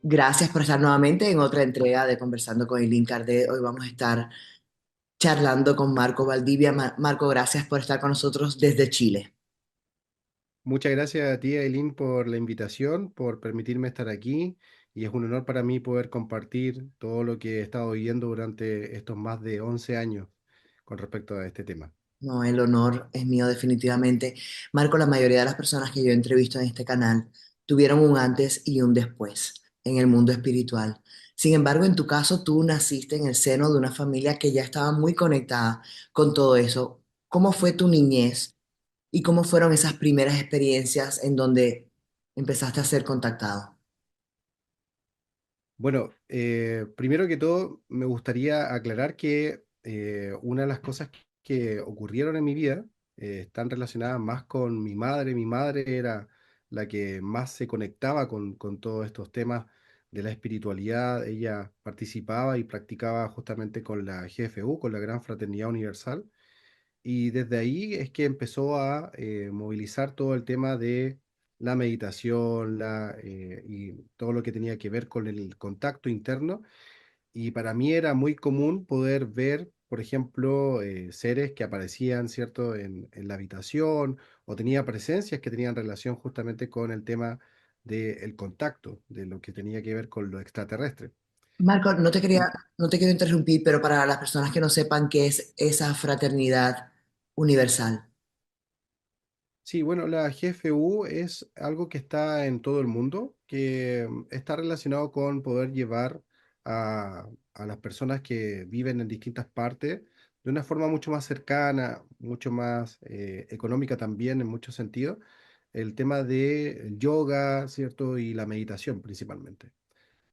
Gracias por estar nuevamente en otra entrega de Conversando con Eileen Cardé. Hoy vamos a estar charlando con Marco Valdivia. Marco, gracias por estar con nosotros desde Chile. Muchas gracias a ti, Aileen, por la invitación, por permitirme estar aquí. Y es un honor para mí poder compartir todo lo que he estado viviendo durante estos más de 11 años con respecto a este tema. No, el honor es mío definitivamente. Marco, la mayoría de las personas que yo entrevisto en este canal tuvieron un antes y un después en el mundo espiritual. Sin embargo, en tu caso, tú naciste en el seno de una familia que ya estaba muy conectada con todo eso. ¿Cómo fue tu niñez y cómo fueron esas primeras experiencias en donde empezaste a ser contactado? Bueno, primero que todo, me gustaría aclarar que una de las cosas que ocurrieron en mi vida están relacionadas más con mi madre. Mi madre era la que más se conectaba con todos estos temas de la espiritualidad. Ella participaba y practicaba justamente con la GFU, con la Gran Fraternidad Universal. Y desde ahí es que empezó a movilizar todo el tema de la meditación y todo lo que tenía que ver con el contacto interno. Y para mí era muy común poder ver, por ejemplo, seres que aparecían, ¿cierto?, en la habitación o tenía presencias que tenían relación justamente con el tema del contacto, de lo que tenía que ver con lo extraterrestre. Marco, no te quiero interrumpir, pero para las personas que no sepan qué es esa fraternidad universal. Sí, bueno, la GFU es algo que está en todo el mundo, que está relacionado con poder llevar a las personas que viven en distintas partes de una forma mucho más cercana, mucho más económica también en muchos sentidos, el tema de yoga, ¿cierto? Y la meditación principalmente.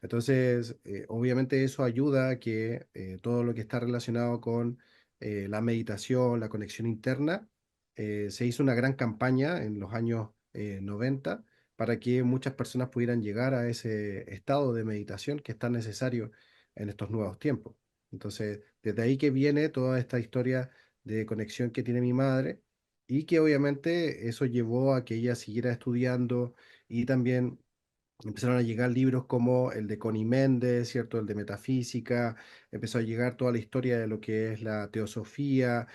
Entonces, obviamente eso ayuda a que todo lo que está relacionado con la meditación, la conexión interna, se hizo una gran campaña en los años 90 para que muchas personas pudieran llegar a ese estado de meditación que es tan necesario en estos nuevos tiempos. Entonces, desde ahí que viene toda esta historia de conexión que tiene mi madre y que obviamente eso llevó a que ella siguiera estudiando y también empezaron a llegar libros como el de Connie Méndez, ¿cierto? El de metafísica, empezó a llegar toda la historia de lo que es la teosofía,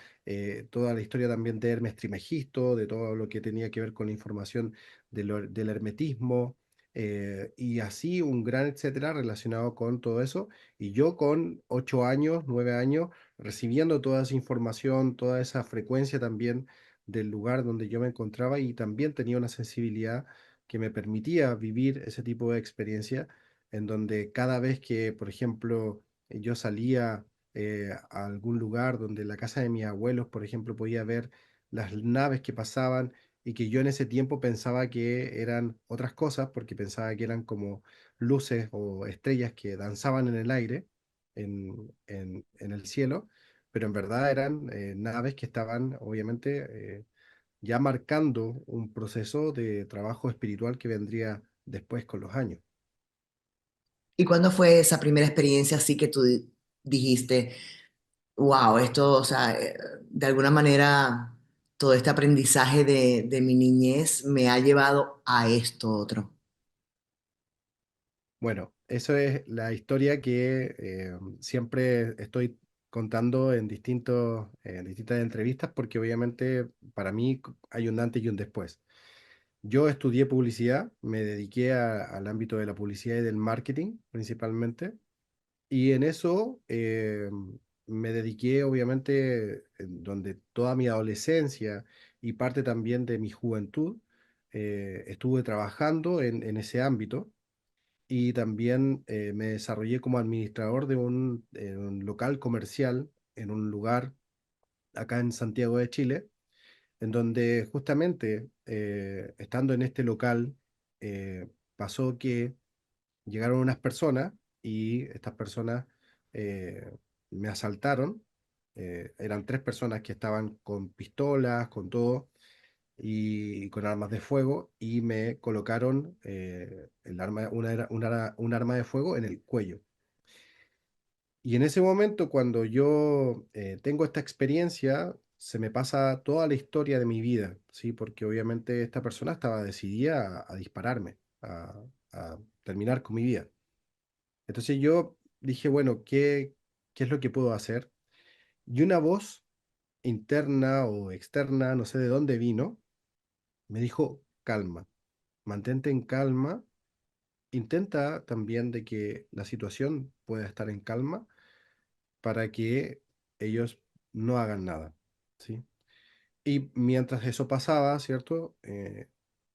toda la historia también de Hermes Trismegisto, de todo lo que tenía que ver con la información del hermetismo, y así un gran etcétera relacionado con todo eso. Y yo con 8 años, 9 años, recibiendo toda esa información, toda esa frecuencia también del lugar donde yo me encontraba y también tenía una sensibilidad que me permitía vivir ese tipo de experiencia en donde cada vez que, por ejemplo, yo salía a algún lugar donde la casa de mis abuelos, por ejemplo, podía ver las naves que pasaban y que yo en ese tiempo pensaba que eran otras cosas, porque pensaba que eran como luces o estrellas que danzaban en el aire, en el cielo, pero en verdad eran naves que estaban obviamente ya marcando un proceso de trabajo espiritual que vendría después con los años. ¿Y cuándo fue esa primera experiencia así que tú dijiste, wow, esto, o sea, de alguna manera todo este aprendizaje de mi niñez me ha llevado a esto otro? Bueno, eso es la historia que siempre estoy contando en distintas entrevistas, porque obviamente para mí hay un antes y un después. Yo estudié publicidad, me dediqué al ámbito de la publicidad y del marketing principalmente. Y en eso me dediqué, obviamente, en donde toda mi adolescencia y parte también de mi juventud, estuve trabajando en ese ámbito y también me desarrollé como administrador de un local comercial en un lugar acá en Santiago de Chile, en donde justamente estando en este local pasó que llegaron unas personas y estas personas eh, me asaltaron. Eran tres personas que estaban con pistolas, con todo, y con armas de fuego, y me colocaron el arma, un arma de fuego en el cuello. Y en ese momento, cuando yo tengo esta experiencia, se me pasa toda la historia de mi vida, ¿sí? Porque obviamente esta persona estaba decidida a dispararme, a terminar con mi vida. Entonces yo dije, bueno, ¿qué es lo que puedo hacer? Y una voz interna o externa, no sé de dónde vino, me dijo, calma, mantente en calma, intenta también de que la situación pueda estar en calma para que ellos no hagan nada, ¿sí? Y mientras eso pasaba, ¿cierto?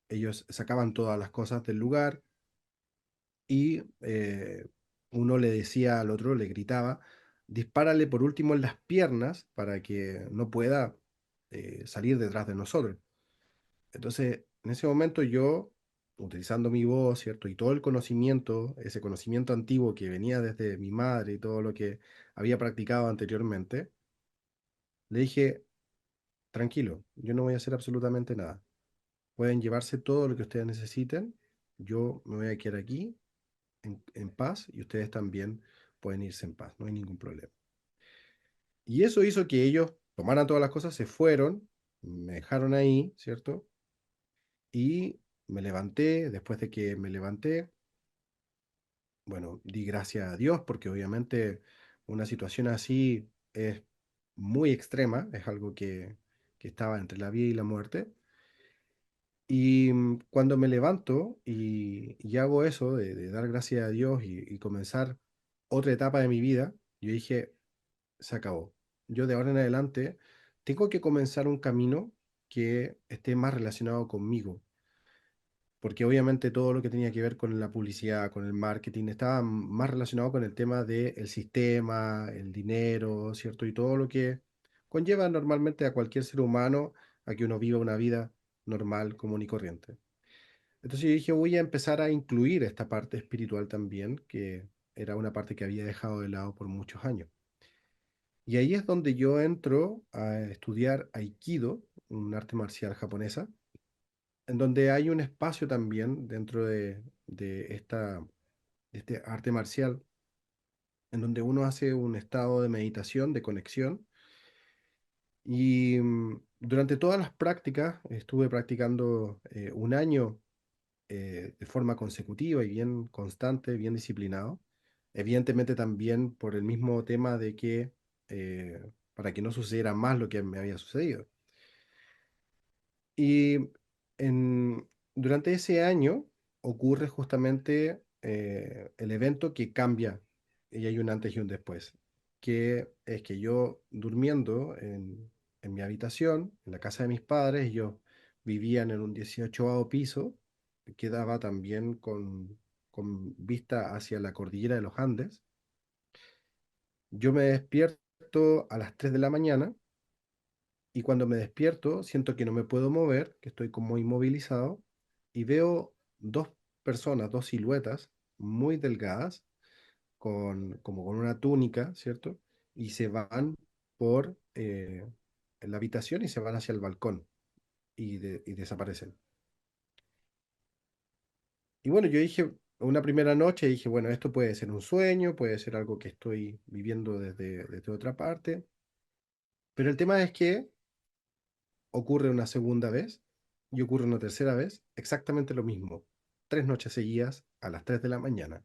Ellos sacaban todas las cosas del lugar y uno le decía al otro, le gritaba, dispárale por último en las piernas para que no pueda salir detrás de nosotros. Entonces, en ese momento yo, utilizando mi voz, ¿cierto? Y todo el conocimiento, ese conocimiento antiguo que venía desde mi madre y todo lo que había practicado anteriormente, le dije, tranquilo, yo no voy a hacer absolutamente nada. Pueden llevarse todo lo que ustedes necesiten. Yo me voy a quedar aquí en paz y ustedes también pueden irse en paz. No hay ningún problema. Y eso hizo que ellos tomaran todas las cosas, se fueron, me dejaron ahí, ¿cierto? Y me levanté. Después de que me levanté, bueno, di gracias a Dios porque obviamente una situación así es muy extrema, es algo que estaba entre la vida y la muerte. Y cuando me levanto y hago eso de dar gracias a Dios y comenzar otra etapa de mi vida, yo dije, se acabó. Yo de ahora en adelante tengo que comenzar un camino que esté más relacionado conmigo, porque obviamente todo lo que tenía que ver con la publicidad, con el marketing, estaba más relacionado con el tema del sistema, el dinero, ¿cierto? Y todo lo que conlleva normalmente a cualquier ser humano a que uno viva una vida normal, común y corriente. Entonces yo dije, voy a empezar a incluir esta parte espiritual también, que era una parte que había dejado de lado por muchos años. Y ahí es donde yo entro a estudiar Aikido, un arte marcial japonesa, en donde hay un espacio también dentro de este arte marcial, en donde uno hace un estado de meditación, de conexión. Y durante todas las prácticas, estuve practicando un año de forma consecutiva y bien constante, bien disciplinado. Evidentemente también por el mismo tema de que para que no sucediera más lo que me había sucedido. Y durante ese año ocurre justamente el evento que cambia y hay un antes y un después, que es que yo durmiendo en mi habitación, en la casa de mis padres, ellos vivían en un 18º piso, que daba también con vista hacia la cordillera de los Andes. Yo me despierto a las 3 de la mañana y cuando me despierto siento que no me puedo mover, que estoy como inmovilizado y veo dos personas, dos siluetas muy delgadas, como con una túnica, ¿cierto? Y se van por la habitación y se van hacia el balcón y desaparecen. Y bueno, yo dije, una primera noche dije, bueno, esto puede ser un sueño, puede ser algo que estoy viviendo desde otra parte, pero el tema es que ocurre una segunda vez y ocurre una tercera vez, exactamente lo mismo, 3 noches seguidas a las 3 de la mañana.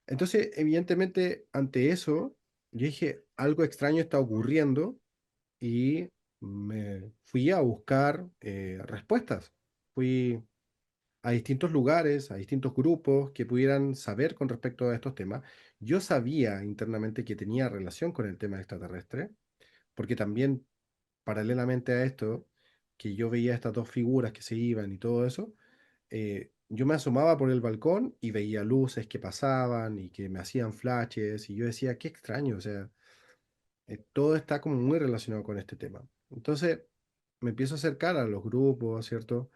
Entonces, evidentemente, ante eso, yo dije, algo extraño está ocurriendo y me fui a buscar respuestas. Fui a distintos lugares, a distintos grupos que pudieran saber con respecto a estos temas. Yo sabía internamente que tenía relación con el tema extraterrestre, porque también paralelamente a esto, que yo veía estas dos figuras que se iban y todo eso, yo me asomaba por el balcón y veía luces que pasaban y que me hacían flashes y yo decía, qué extraño, o sea, todo está como muy relacionado con este tema. Entonces me empiezo a acercar a los grupos, ¿cierto?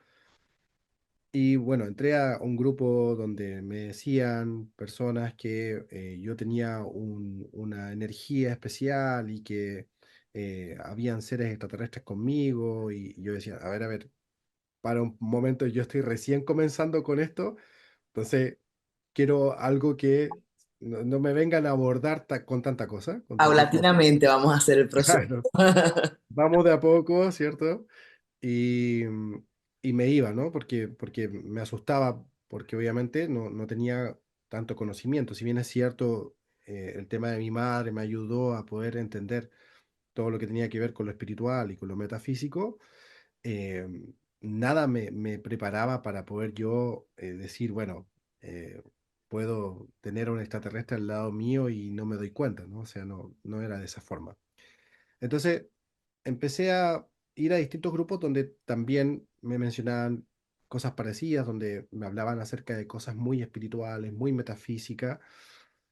Y bueno, entré a un grupo donde me decían personas que yo tenía una energía especial y que habían seres extraterrestres conmigo y yo decía, a ver, para un momento yo estoy recién comenzando con esto, entonces quiero algo que no me vengan a abordar con tanta cosa, con tantas cosas. Paulatinamente vamos a hacer el proceso. Claro, vamos de a poco, ¿cierto? Y, y me iba, ¿no? Porque me asustaba, porque obviamente no tenía tanto conocimiento. Si bien es cierto, el tema de mi madre me ayudó a poder entender todo lo que tenía que ver con lo espiritual y con lo metafísico, eh, nada me preparaba para poder yo decir, bueno, eh, puedo tener un extraterrestre al lado mío y no me doy cuenta, ¿no? O sea, no era de esa forma. Entonces, empecé a ir a distintos grupos donde también me mencionaban cosas parecidas, donde me hablaban acerca de cosas muy espirituales, muy metafísicas.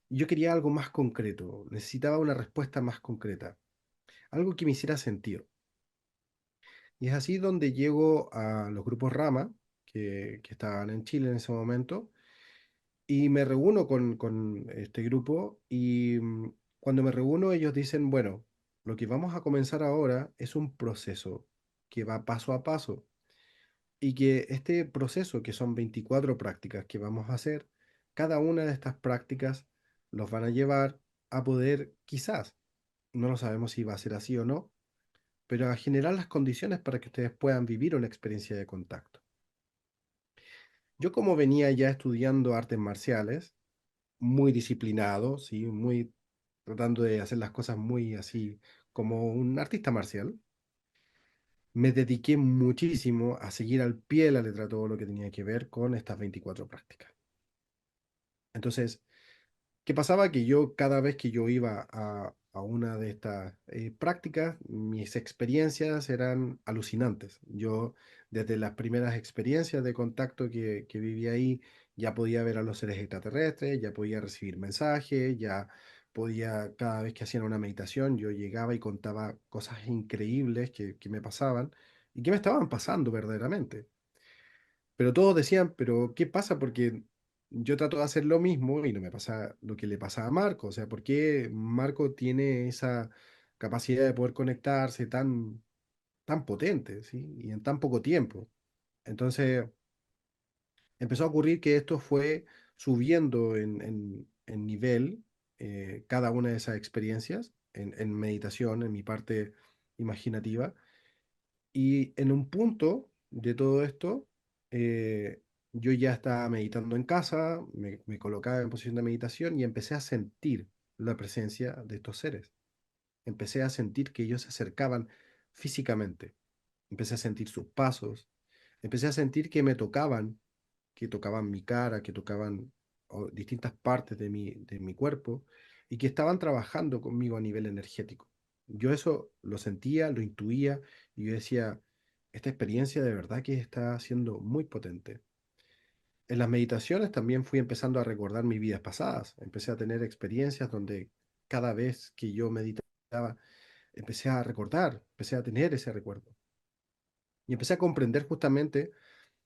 Y yo quería algo más concreto, necesitaba una respuesta más concreta, algo que me hiciera sentido. Y es así donde llego a los grupos Rama, que estaban en Chile en ese momento, y me reúno con este grupo y cuando me reúno ellos dicen, bueno, lo que vamos a comenzar ahora es un proceso que va paso a paso y que este proceso, que son 24 prácticas que vamos a hacer, cada una de estas prácticas los van a llevar a poder, quizás, no lo sabemos si va a ser así o no, pero a generar las condiciones para que ustedes puedan vivir una experiencia de contacto. Yo como venía ya estudiando artes marciales, muy disciplinado, ¿sí? Muy tratando de hacer las cosas muy así como un artista marcial, me dediqué muchísimo a seguir al pie de la letra todo lo que tenía que ver con estas 24 prácticas. Entonces, ¿qué pasaba? Que yo cada vez que yo iba a una de estas prácticas, mis experiencias eran alucinantes. Yo, desde las primeras experiencias de contacto que viví ahí, ya podía ver a los seres extraterrestres, ya podía recibir mensajes, ya podía, cada vez que hacían una meditación, yo llegaba y contaba cosas increíbles que me pasaban y que me estaban pasando verdaderamente. Pero todos decían, pero ¿qué pasa? Porque yo trato de hacer lo mismo y no me pasa lo que le pasa a Marco. O sea, ¿por qué Marco tiene esa capacidad de poder conectarse tan potente, ¿sí? Y en tan poco tiempo. Entonces empezó a ocurrir que esto fue subiendo en nivel cada una de esas experiencias, en meditación, en mi parte imaginativa. Y en un punto de todo esto, yo ya estaba meditando en casa, me colocaba en posición de meditación y empecé a sentir la presencia de estos seres. Empecé a sentir que ellos se acercaban físicamente. Empecé a sentir sus pasos. Empecé a sentir que tocaban mi cara, que tocaban distintas partes de mi cuerpo y que estaban trabajando conmigo a nivel energético. Yo eso lo sentía, lo intuía y yo decía, esta experiencia de verdad que está siendo muy potente. En las meditaciones también fui empezando a recordar mis vidas pasadas. Empecé a tener experiencias donde cada vez que yo meditaba, empecé a recordar, empecé a tener ese recuerdo. Y empecé a comprender justamente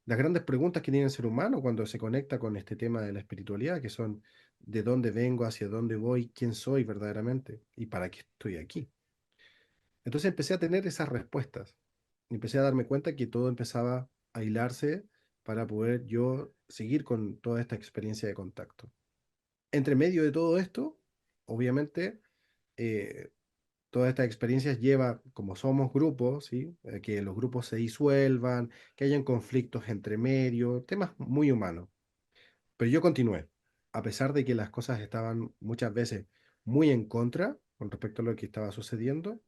las grandes preguntas que tiene el ser humano cuando se conecta con este tema de la espiritualidad, que son de dónde vengo, hacia dónde voy, quién soy verdaderamente y para qué estoy aquí. Entonces empecé a tener esas respuestas. Empecé a darme cuenta que todo empezaba a hilarse para poder yo seguir con toda esta experiencia de contacto. Entre medio de todo esto, obviamente, eh, todas estas experiencias lleva, como somos grupos, ¿sí? Que los grupos se disuelvan, que hayan conflictos entre medio, temas muy humanos. Pero yo continué, a pesar de que las cosas estaban muchas veces muy en contra con respecto a lo que estaba sucediendo,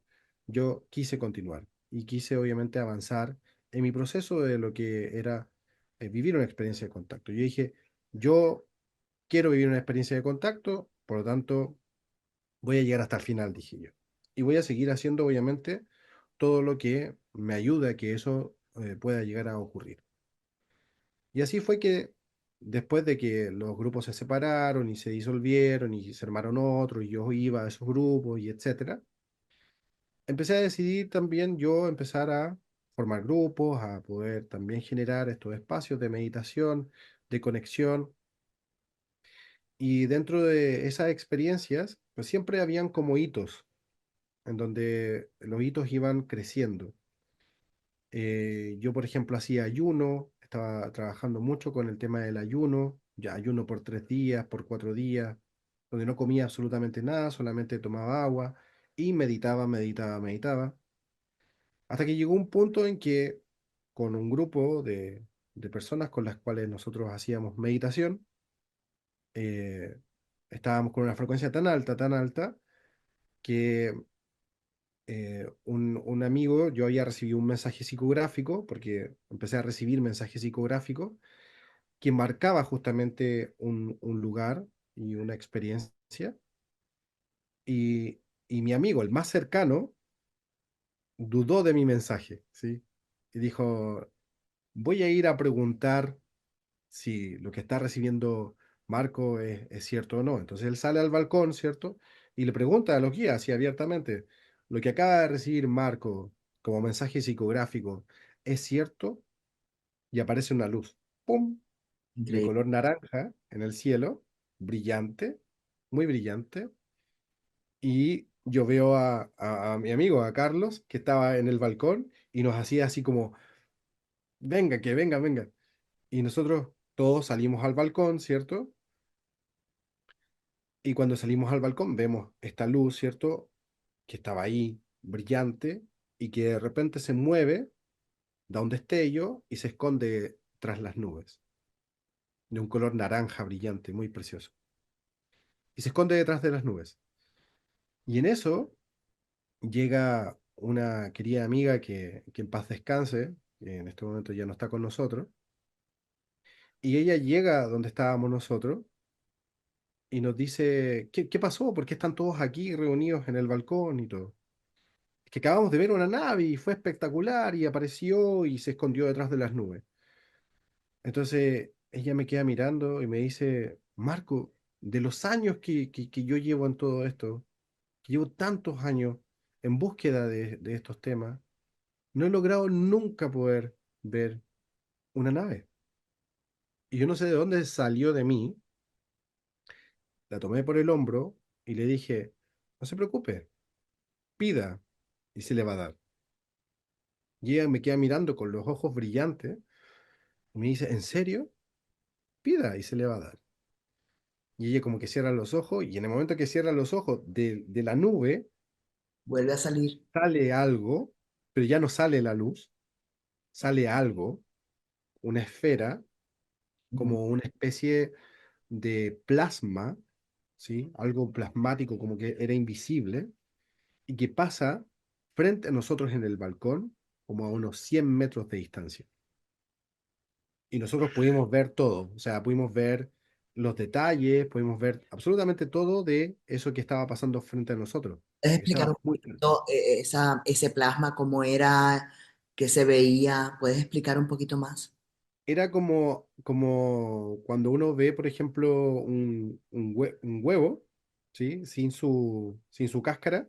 yo quise continuar y quise obviamente avanzar en mi proceso de lo que era vivir una experiencia de contacto. Yo dije, yo quiero vivir una experiencia de contacto, por lo tanto, voy a llegar hasta el final, dije yo. Y voy a seguir haciendo, obviamente, todo lo que me ayude a que eso pueda llegar a ocurrir. Y así fue que después de que los grupos se separaron y se disolvieron y se armaron otros, y yo iba a esos grupos y etcétera, empecé a decidir también yo empezar a formar grupos, a poder también generar estos espacios de meditación, de conexión. Y dentro de esas experiencias, pues siempre habían como hitos, en donde los hitos iban creciendo. Yo, por ejemplo, hacía ayuno, estaba trabajando mucho con el tema del ayuno, ya ayuno por 3 días, por 4 días, donde no comía absolutamente nada, solamente tomaba agua y meditaba, meditaba, meditaba, hasta que llegó un punto en que con un grupo de personas con las cuales nosotros hacíamos meditación, eh, estábamos con una frecuencia tan alta, que un amigo, yo había recibido un mensaje psicográfico, porque empecé a recibir mensajes psicográficos, que marcaba justamente un lugar y una experiencia, y mi amigo, el más cercano, dudó de mi mensaje, ¿sí? Y dijo, voy a ir a preguntar si lo que está recibiendo Marco es cierto o no. Entonces él sale al balcón, ¿cierto? Y le pregunta a los guías, así abiertamente, lo que acaba de recibir Marco como mensaje psicográfico, ¿es cierto? Y aparece una luz, ¡pum!, de Increíble. color naranja en el cielo, brillante, muy brillante, y yo veo a mi amigo, a Carlos, que estaba en el balcón y nos hacía así como, venga, que venga, venga. Y nosotros todos salimos al balcón, ¿cierto? Y cuando salimos al balcón vemos esta luz, ¿cierto? Que estaba ahí, brillante, y que de repente se mueve, da un destello y se esconde tras las nubes, de un color naranja brillante, muy precioso. Y se esconde detrás de las nubes. Y en eso llega una querida amiga que en paz descanse, que en este momento ya no está con nosotros, y ella llega donde estábamos nosotros y nos dice, ¿qué pasó? ¿Por qué están todos aquí reunidos en el balcón y todo? Es que acabamos de ver una nave y fue espectacular y apareció y se escondió detrás de las nubes. Entonces ella me queda mirando y me dice, Marco, de los años que yo llevo en todo esto, que llevo tantos años en búsqueda de estos temas, no he logrado nunca poder ver una nave. Y yo no sé de dónde salió de mí, la tomé por el hombro y le dije, no se preocupe, pida y se le va a dar. Y ella me queda mirando con los ojos brillantes y me dice, ¿en serio? Pida y se le va a dar. Y ella como que cierra los ojos y en el momento que cierra los ojos de la nube Vuelve a salir. sale algo, pero ya no sale la luz, sale algo, una esfera, Ujú. como una especie de plasma, ¿sí? Algo plasmático como que era invisible y que pasa frente a nosotros en el balcón como a unos 100 metros de distancia. Y nosotros pudimos ver todo, o sea, pudimos ver los detalles, pudimos ver absolutamente todo de eso que estaba pasando frente a nosotros. ¿Puedes explicar Estaba un muy cerca. poquito ese plasma, cómo era, qué se veía? ¿Puedes explicar un poquito más? Era como cuando uno ve, por ejemplo, un huevo, ¿sí? Sin su cáscara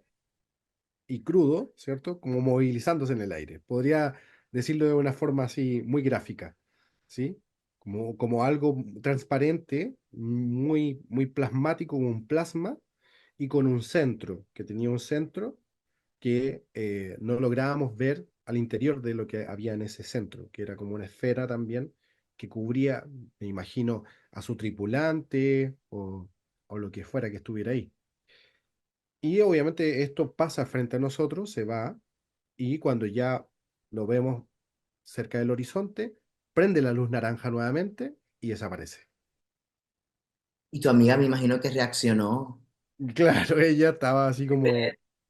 y crudo, ¿cierto? Como movilizándose en el aire. Podría decirlo de una forma así muy gráfica, ¿sí? Como algo transparente, muy plasmático, como un plasma, y con un centro, que tenía un centro que no lográbamos ver al interior de lo que había en ese centro, que era como una esfera también que cubría, me imagino, a su tripulante o lo que fuera que estuviera ahí. Y obviamente esto pasa frente a nosotros, se va, y cuando ya lo vemos cerca del horizonte, prende la luz naranja nuevamente y desaparece. Y tu amiga me imagino que reaccionó. Claro, ella estaba así como,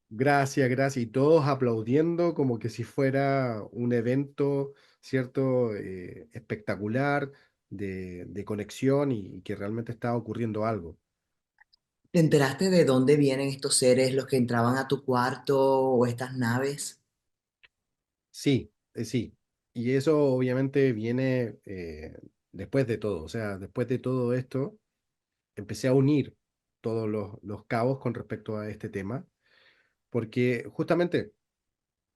gracias, gracias, y todos aplaudiendo como que si fuera un evento, ¿cierto? Espectacular de conexión y que realmente estaba ocurriendo algo. ¿Te enteraste de dónde vienen estos seres, los que entraban a tu cuarto o estas naves? Sí, sí. Y eso obviamente viene después de todo, o sea, después de todo esto, empecé a unir todos los cabos con respecto a este tema, porque justamente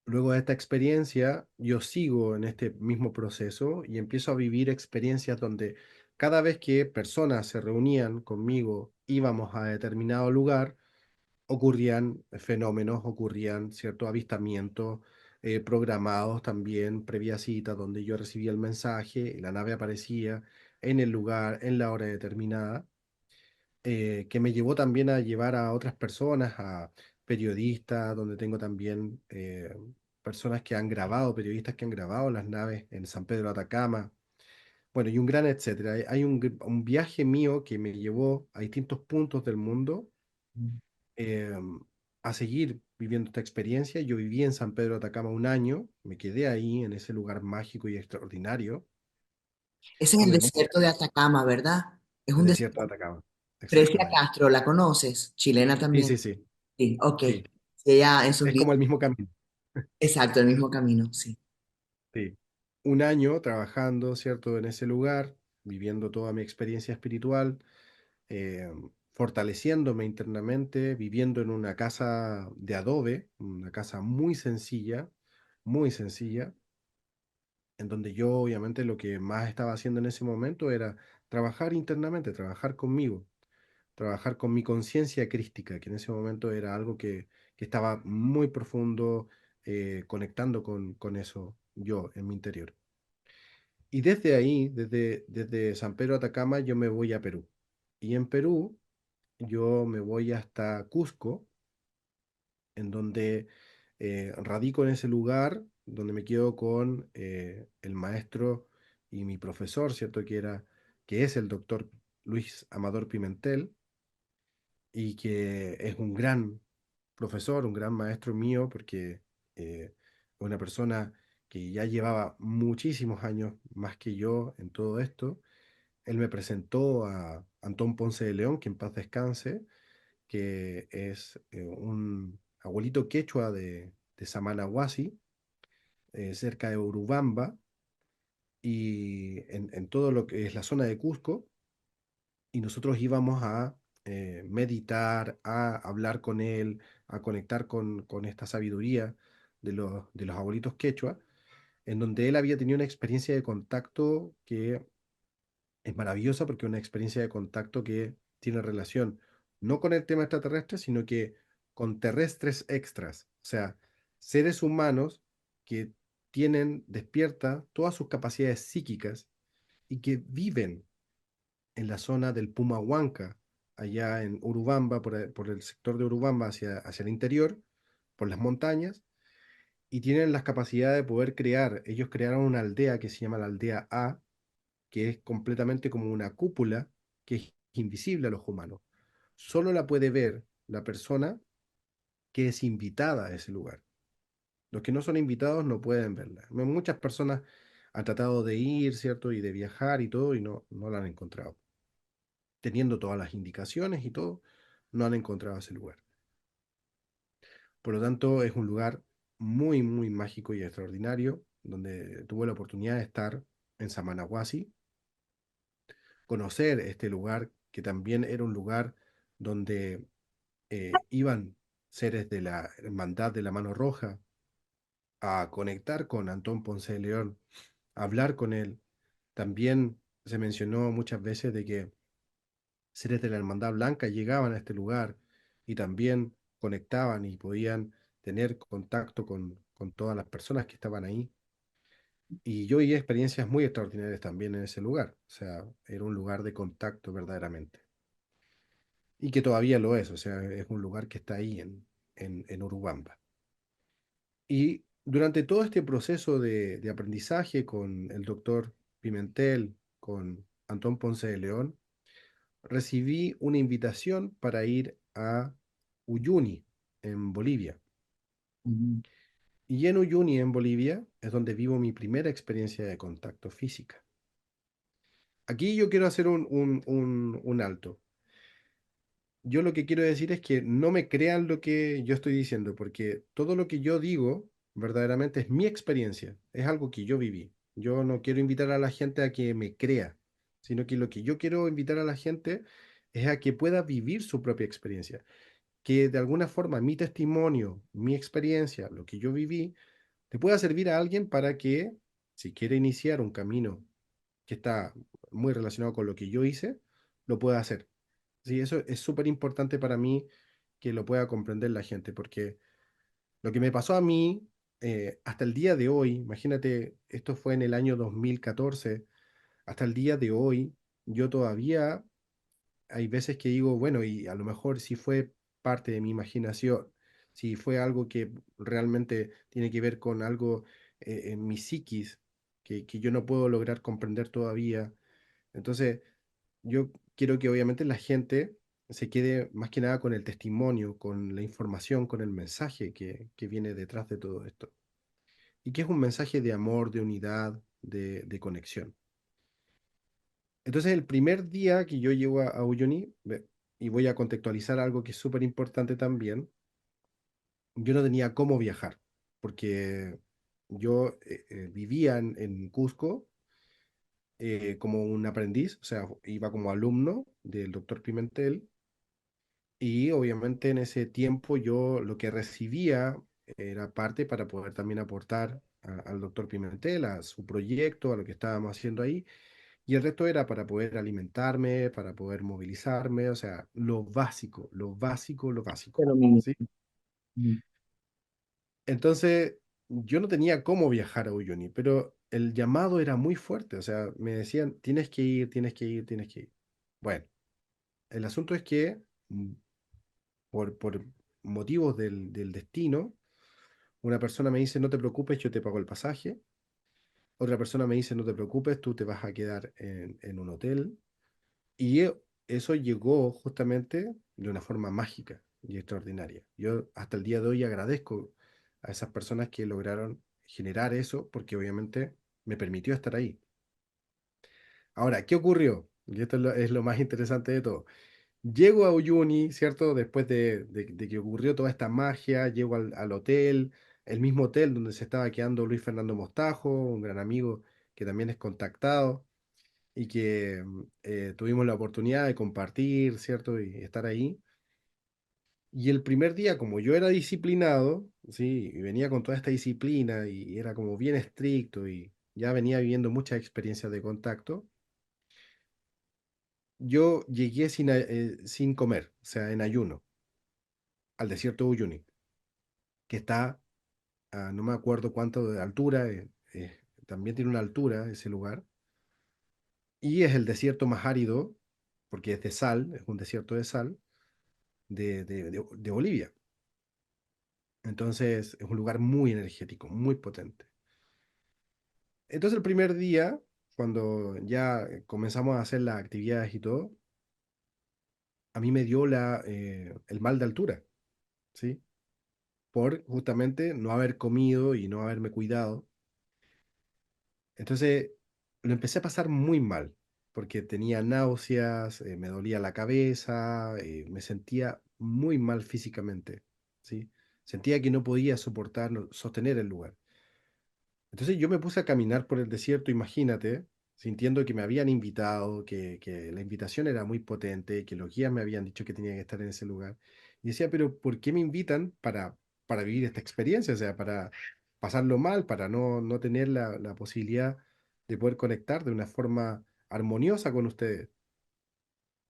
luego de esta experiencia, yo sigo en este mismo proceso y empiezo a vivir experiencias donde cada vez que personas se reunían conmigo, íbamos a determinado lugar, ocurrían fenómenos, ocurrían ciertos avistamientos programados también, previa cita, donde yo recibía el mensaje y la nave aparecía en el lugar, en la hora determinada, que me llevó también a llevar a otras personas, a periodistas, donde tengo también personas que han grabado, periodistas que han grabado las naves en San Pedro de Atacama, Bueno, y un gran etcétera. Hay un viaje mío que me llevó a distintos puntos del mundo eh, a seguir viviendo esta experiencia. Yo viví en San Pedro de Atacama un año, me quedé ahí en ese lugar mágico y extraordinario, Ese es el donde desierto de Atacama, ¿verdad? Es el un desierto de desierto. Atacama, Precia exactamente. Castro, ¿la conoces? Chilena Sí, también. sí, sí, Sí, ok. sí. Sí, ella en sus Es días. como el mismo camino. Exacto, el mismo camino, sí. Sí. Un año trabajando, ¿cierto?, en ese lugar, viviendo toda mi experiencia espiritual, eh, fortaleciéndome internamente, viviendo en una casa de adobe, una casa muy sencilla, en donde yo obviamente lo que más estaba haciendo en ese momento era trabajar internamente, trabajar conmigo, trabajar con mi conciencia crística, que en ese momento era algo que estaba muy profundo, conectando con eso yo en mi interior. Y desde ahí, desde San Pedro de Atacama, yo me voy a Perú. Y en Perú, yo me voy hasta Cusco, en donde radico en ese lugar, donde me quedo con el maestro y mi profesor, ¿cierto? Que es el doctor Luis Amador Pimentel, y que es un gran profesor, un gran maestro mío, porque es una persona que ya llevaba muchísimos años más que yo en todo esto. Él me presentó a Antón Ponce de León, que en paz descanse, que es un abuelito quechua de Samanahuasi, cerca de Urubamba, y en todo lo que es la zona de Cusco, y nosotros íbamos a meditar, a hablar con él, a conectar con esta sabiduría de los abuelitos quechua, en donde él había tenido una experiencia de contacto que es maravillosa, porque es una experiencia de contacto que tiene relación no con el tema extraterrestre, sino que con terrestres extras, o sea, seres humanos que tienen despierta todas sus capacidades psíquicas y que viven en la zona del Pumahuanca, allá en Urubamba, por el sector de Urubamba hacia el interior, por las montañas, y tienen las capacidades de poder crear. Ellos crearon una aldea que se llama la aldea A, que es completamente como una cúpula que es invisible a los humanos. Solo la puede ver la persona que es invitada a ese lugar. Los que no son invitados no pueden verla. Muchas personas han tratado de ir, ¿cierto? Y de viajar y todo, y no la han encontrado. Teniendo todas las indicaciones y todo, no han encontrado ese lugar. Por lo tanto, es un lugar muy, muy mágico y extraordinario, donde tuve la oportunidad de estar en Samanahuasi, conocer este lugar, que también era un lugar donde iban seres de la Hermandad de la Mano Roja a conectar con Antón Ponce de León, a hablar con él. También se mencionó muchas veces de que seres de la Hermandad Blanca llegaban a este lugar y también conectaban y podían tener contacto con todas las personas que estaban ahí. Y yo viví experiencias muy extraordinarias también en ese lugar. O sea, era un lugar de contacto verdaderamente. Y que todavía lo es. O sea, es un lugar que está ahí en Urubamba. Y durante todo este proceso de aprendizaje con el doctor Pimentel, con Antón Ponce de León, recibí una invitación para ir a Uyuni, en Bolivia. Ujú, Y en Uyuni, en Bolivia, es donde vivo mi primera experiencia de contacto física. Aquí yo quiero hacer un alto. Yo lo que quiero decir es que no me crean lo que yo estoy diciendo, porque todo lo que yo digo verdaderamente es mi experiencia, es algo que yo viví. Yo no quiero invitar a la gente a que me crea, sino que lo que yo quiero invitar a la gente es a que pueda vivir su propia experiencia, que de alguna forma mi testimonio, mi experiencia, lo que yo viví, te pueda servir a alguien para que, si quiere iniciar un camino que está muy relacionado con lo que yo hice, lo pueda hacer. Sí, eso es súper importante para mí, que lo pueda comprender la gente, porque lo que me pasó a mí hasta el día de hoy, imagínate, esto fue en el año 2014, hasta el día de hoy, yo todavía hay veces que digo, bueno, y a lo mejor si fue parte de mi imaginación, si fue algo que realmente tiene que ver con algo en mi psiquis, que yo no puedo lograr comprender todavía. Entonces, yo quiero que obviamente la gente se quede más que nada con el testimonio, con la información, con el mensaje que viene detrás de todo esto. Y que es un mensaje de amor, de unidad, de conexión. Entonces, el primer día que yo llego a Uyuni, y voy a contextualizar algo que es súper importante también, yo no tenía cómo viajar, porque yo vivía en Cusco como un aprendiz, o sea, iba como alumno del doctor Pimentel, y obviamente en ese tiempo yo lo que recibía era parte para poder también aportar al doctor Pimentel, a su proyecto, a lo que estábamos haciendo ahí, y el resto era para poder alimentarme, para poder movilizarme, o sea, lo básico, lo básico, lo básico, Pero mínimo. ¿sí? Entonces, yo no tenía cómo viajar a Uyuni, pero el llamado era muy fuerte, o sea, me decían, tienes que ir, tienes que ir, tienes que ir. Bueno, el asunto es que por motivos del destino, una persona me dice, no te preocupes, yo te pago el pasaje. Otra persona me dice, no te preocupes, tú te vas a quedar en un hotel. Y eso llegó justamente de una forma mágica y extraordinaria. Yo hasta el día de hoy agradezco a esas personas que lograron generar eso, porque obviamente me permitió estar ahí. Ahora, ¿qué ocurrió? Y esto es lo más interesante de todo. Llego a Uyuni, ¿cierto? Después de que ocurrió toda esta magia, llego al hotel, el mismo hotel donde se estaba quedando Luis Fernando Mostajo, un gran amigo que también es contactado y que tuvimos la oportunidad de compartir, ¿cierto? Y estar ahí. Y el primer día, como yo era disciplinado, ¿sí? Y venía con toda esta disciplina y era como bien estricto y ya venía viviendo muchas experiencias de contacto, yo llegué sin comer, o sea, en ayuno, al desierto de Uyuni, que está a no me acuerdo cuánto de altura, también tiene una altura ese lugar, y es el desierto más árido, porque es de sal, es un desierto de sal, de Bolivia. Entonces es un lugar muy energético, muy potente. Entonces el primer día, cuando ya comenzamos a hacer las actividades y todo, a mí me dio el mal de altura, ¿sí? Por justamente no haber comido y no haberme cuidado. Entonces lo empecé a pasar muy mal, porque tenía náuseas, me dolía la cabeza, me sentía muy mal físicamente, ¿sí? Sentía que no podía soportar, sostener el lugar. Entonces yo me puse a caminar por el desierto, imagínate, sintiendo que me habían invitado, que la invitación era muy potente, que los guías me habían dicho que tenía que estar en ese lugar. Y decía, pero ¿por qué me invitan para vivir esta experiencia? O sea, para pasarlo mal, para no tener la posibilidad de poder conectar de una forma armoniosa con ustedes.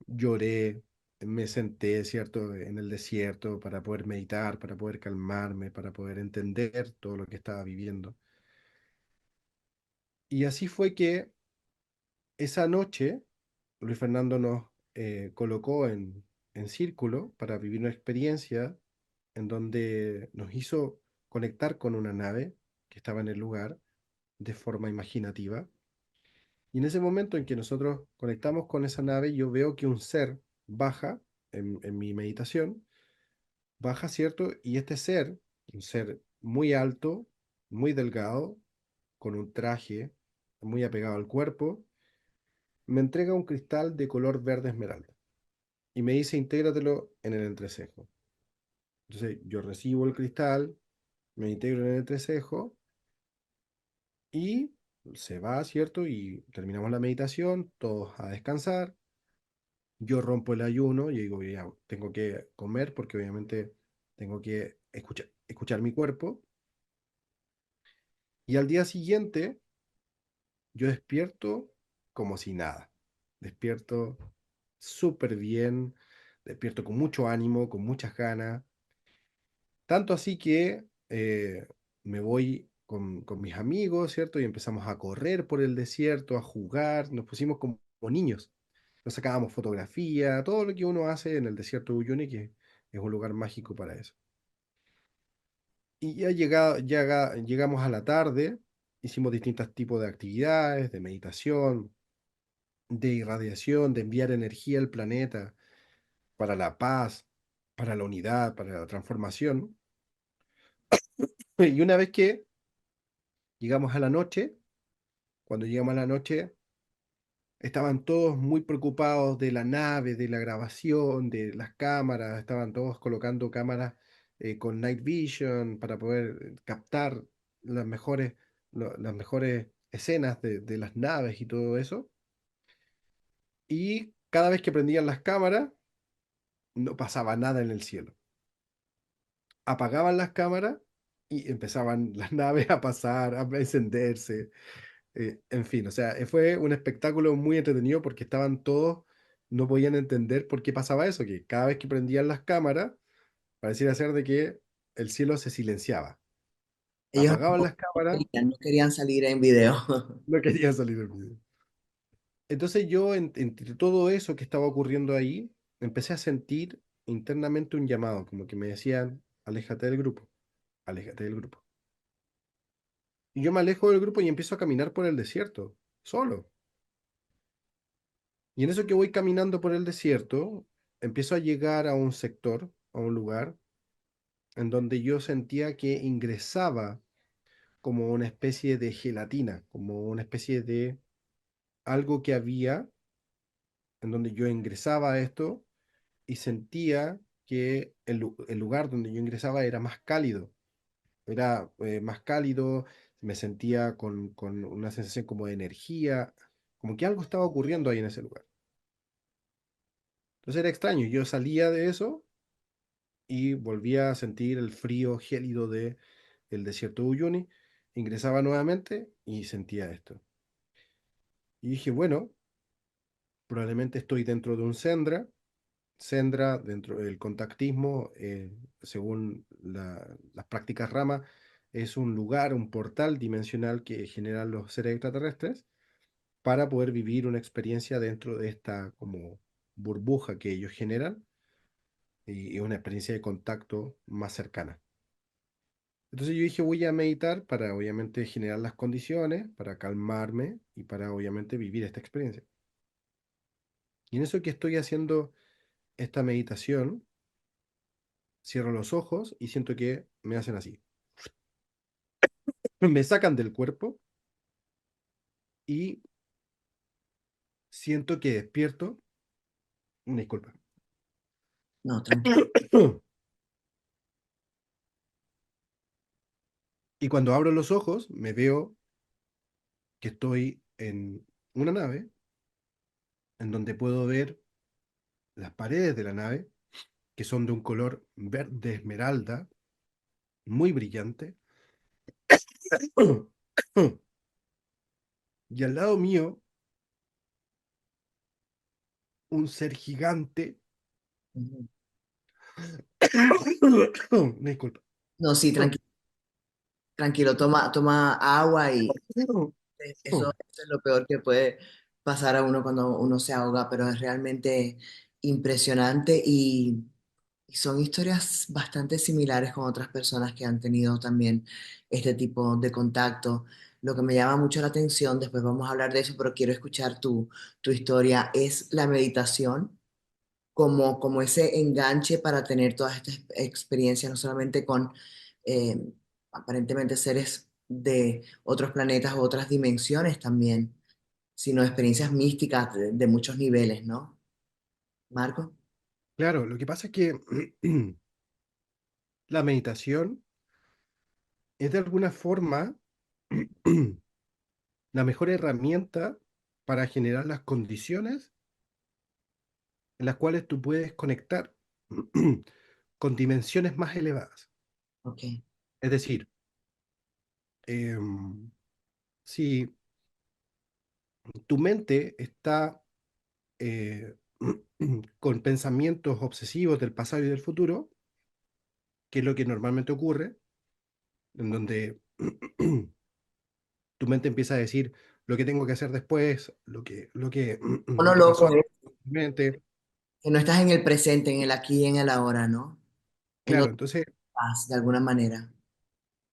Lloré, me senté, ¿cierto?, en el desierto para poder meditar, para poder calmarme, para poder entender todo lo que estaba viviendo. Y así fue que esa noche Luis Fernando nos colocó en círculo para vivir una experiencia en donde nos hizo conectar con una nave que estaba en el lugar de forma imaginativa. Y en ese momento en que nosotros conectamos con esa nave, yo veo que un ser baja en mi meditación, baja, ¿cierto? Y este ser, un ser muy alto, muy delgado, con un traje muy apegado al cuerpo, me entrega un cristal de color verde esmeralda y me dice intégratelo en el entrecejo. Entonces yo recibo el cristal, me integro en el entrecejo y se va, ¿cierto? Y terminamos la meditación, todos a descansar. Yo rompo el ayuno y digo, ya, tengo que comer porque obviamente tengo que escuchar mi cuerpo. Y al día siguiente yo despierto como si nada. Despierto súper bien, despierto con mucho ánimo, con muchas ganas. Tanto así que me voy con mis amigos, ¿cierto? Y empezamos a correr por el desierto, a jugar, nos pusimos como niños. Nos sacábamos fotografía, todo lo que uno hace en el desierto de Uyuni, que es un lugar mágico para eso. Y ya llegamos a la tarde hicimos distintos tipos de actividades, de meditación, de irradiación, de enviar energía al planeta para la paz, para la unidad, para la transformación. Y una vez que llegamos a la noche, cuando llegamos a la noche, estaban todos muy preocupados de la nave, de la grabación, de las cámaras, estaban todos colocando cámaras con night vision para poder captar las mejores, las mejores escenas de las naves y todo eso. Y cada vez que prendían las cámaras, no pasaba nada en el cielo. Apagaban las cámaras y empezaban las naves a pasar, a encenderse. En fin, o sea, fue un espectáculo muy entretenido porque estaban todos, no podían entender por qué pasaba eso, que cada vez que prendían las cámaras, pareciera ser de que el cielo se silenciaba. Ellos Apagaban las cámaras, no querían salir en video. no quería salir el video. Entonces yo, entre todo eso que estaba ocurriendo ahí, empecé a sentir internamente un llamado, como que me decían, aléjate del grupo, aléjate del grupo. Y yo me alejo del grupo y empiezo a caminar por el desierto, solo. Y en eso que voy caminando por el desierto, empiezo a llegar a un sector, a un lugar, en donde yo sentía que ingresaba como una especie de gelatina, como una especie de algo que había, en donde yo ingresaba a esto y sentía que el lugar donde yo ingresaba era más cálido, me sentía con una sensación como de energía, como que algo estaba ocurriendo ahí en ese lugar. Entonces era extraño, yo salía de eso y volvía a sentir el frío gélido de el desierto de Uyuni, ingresaba nuevamente y sentía esto. Y dije, bueno, probablemente estoy dentro de un Sendra. Sendra, dentro del contactismo, según las prácticas Rama, es un lugar, un portal dimensional que generan los seres extraterrestres para poder vivir una experiencia dentro de esta como burbuja que ellos generan y una experiencia de contacto más cercana. Entonces yo dije, voy a meditar para obviamente generar las condiciones, para calmarme y para obviamente vivir esta experiencia. Y en eso que estoy haciendo esta meditación, cierro los ojos y siento que me hacen así. Me sacan del cuerpo y siento que despierto. Una disculpa. No, tranquilo. Y cuando abro los ojos, me veo que estoy en una nave en donde puedo ver las paredes de la nave, que son de un color verde esmeralda, muy brillante. Y al lado mío, un ser gigante. Ujú. Me disculpa. No, sí, tranquilo, tranquilo, toma agua y eso es lo peor que puede pasar a uno cuando uno se ahoga, pero es realmente impresionante y son historias bastante similares con otras personas que han tenido también este tipo de contacto. Lo que me llama mucho la atención, después vamos a hablar de eso, pero quiero escuchar tu historia, es la meditación como ese enganche para tener todas estas experiencias, no solamente con eh, aparentemente seres de otros planetas o otras dimensiones también, sino experiencias místicas de muchos niveles, ¿no? Marco. Claro, lo que pasa es que la meditación es de alguna forma la mejor herramienta para generar las condiciones en las cuales tú puedes conectar con dimensiones más elevadas. Ok. Es decir, si tu mente está eh, con pensamientos obsesivos del pasado y del futuro, que es lo que normalmente ocurre, en donde tu mente empieza a decir lo que tengo que hacer después, lo Uno que pasó loco es anteriormente. que no estás en el presente, en el aquí y en el ahora, ¿no? En Claro, donde entonces estás, de alguna manera.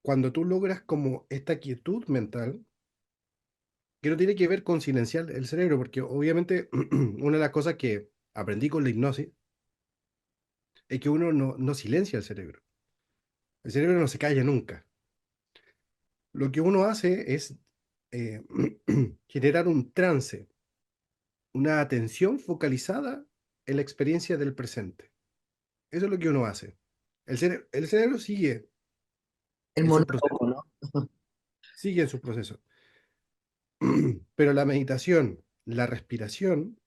cuando tú logras como esta quietud mental, que no tiene que ver con silenciar el cerebro, porque obviamente una de las cosas que aprendí con la hipnosis es que uno no silencia el cerebro. El cerebro no se calla nunca. Lo que uno hace es eh, generar un trance, una atención focalizada en la experiencia del presente. Eso es lo que uno hace. El cerebro El en su proceso, monólogo, ¿no? sigue en su proceso. Pero la meditación, la respiración,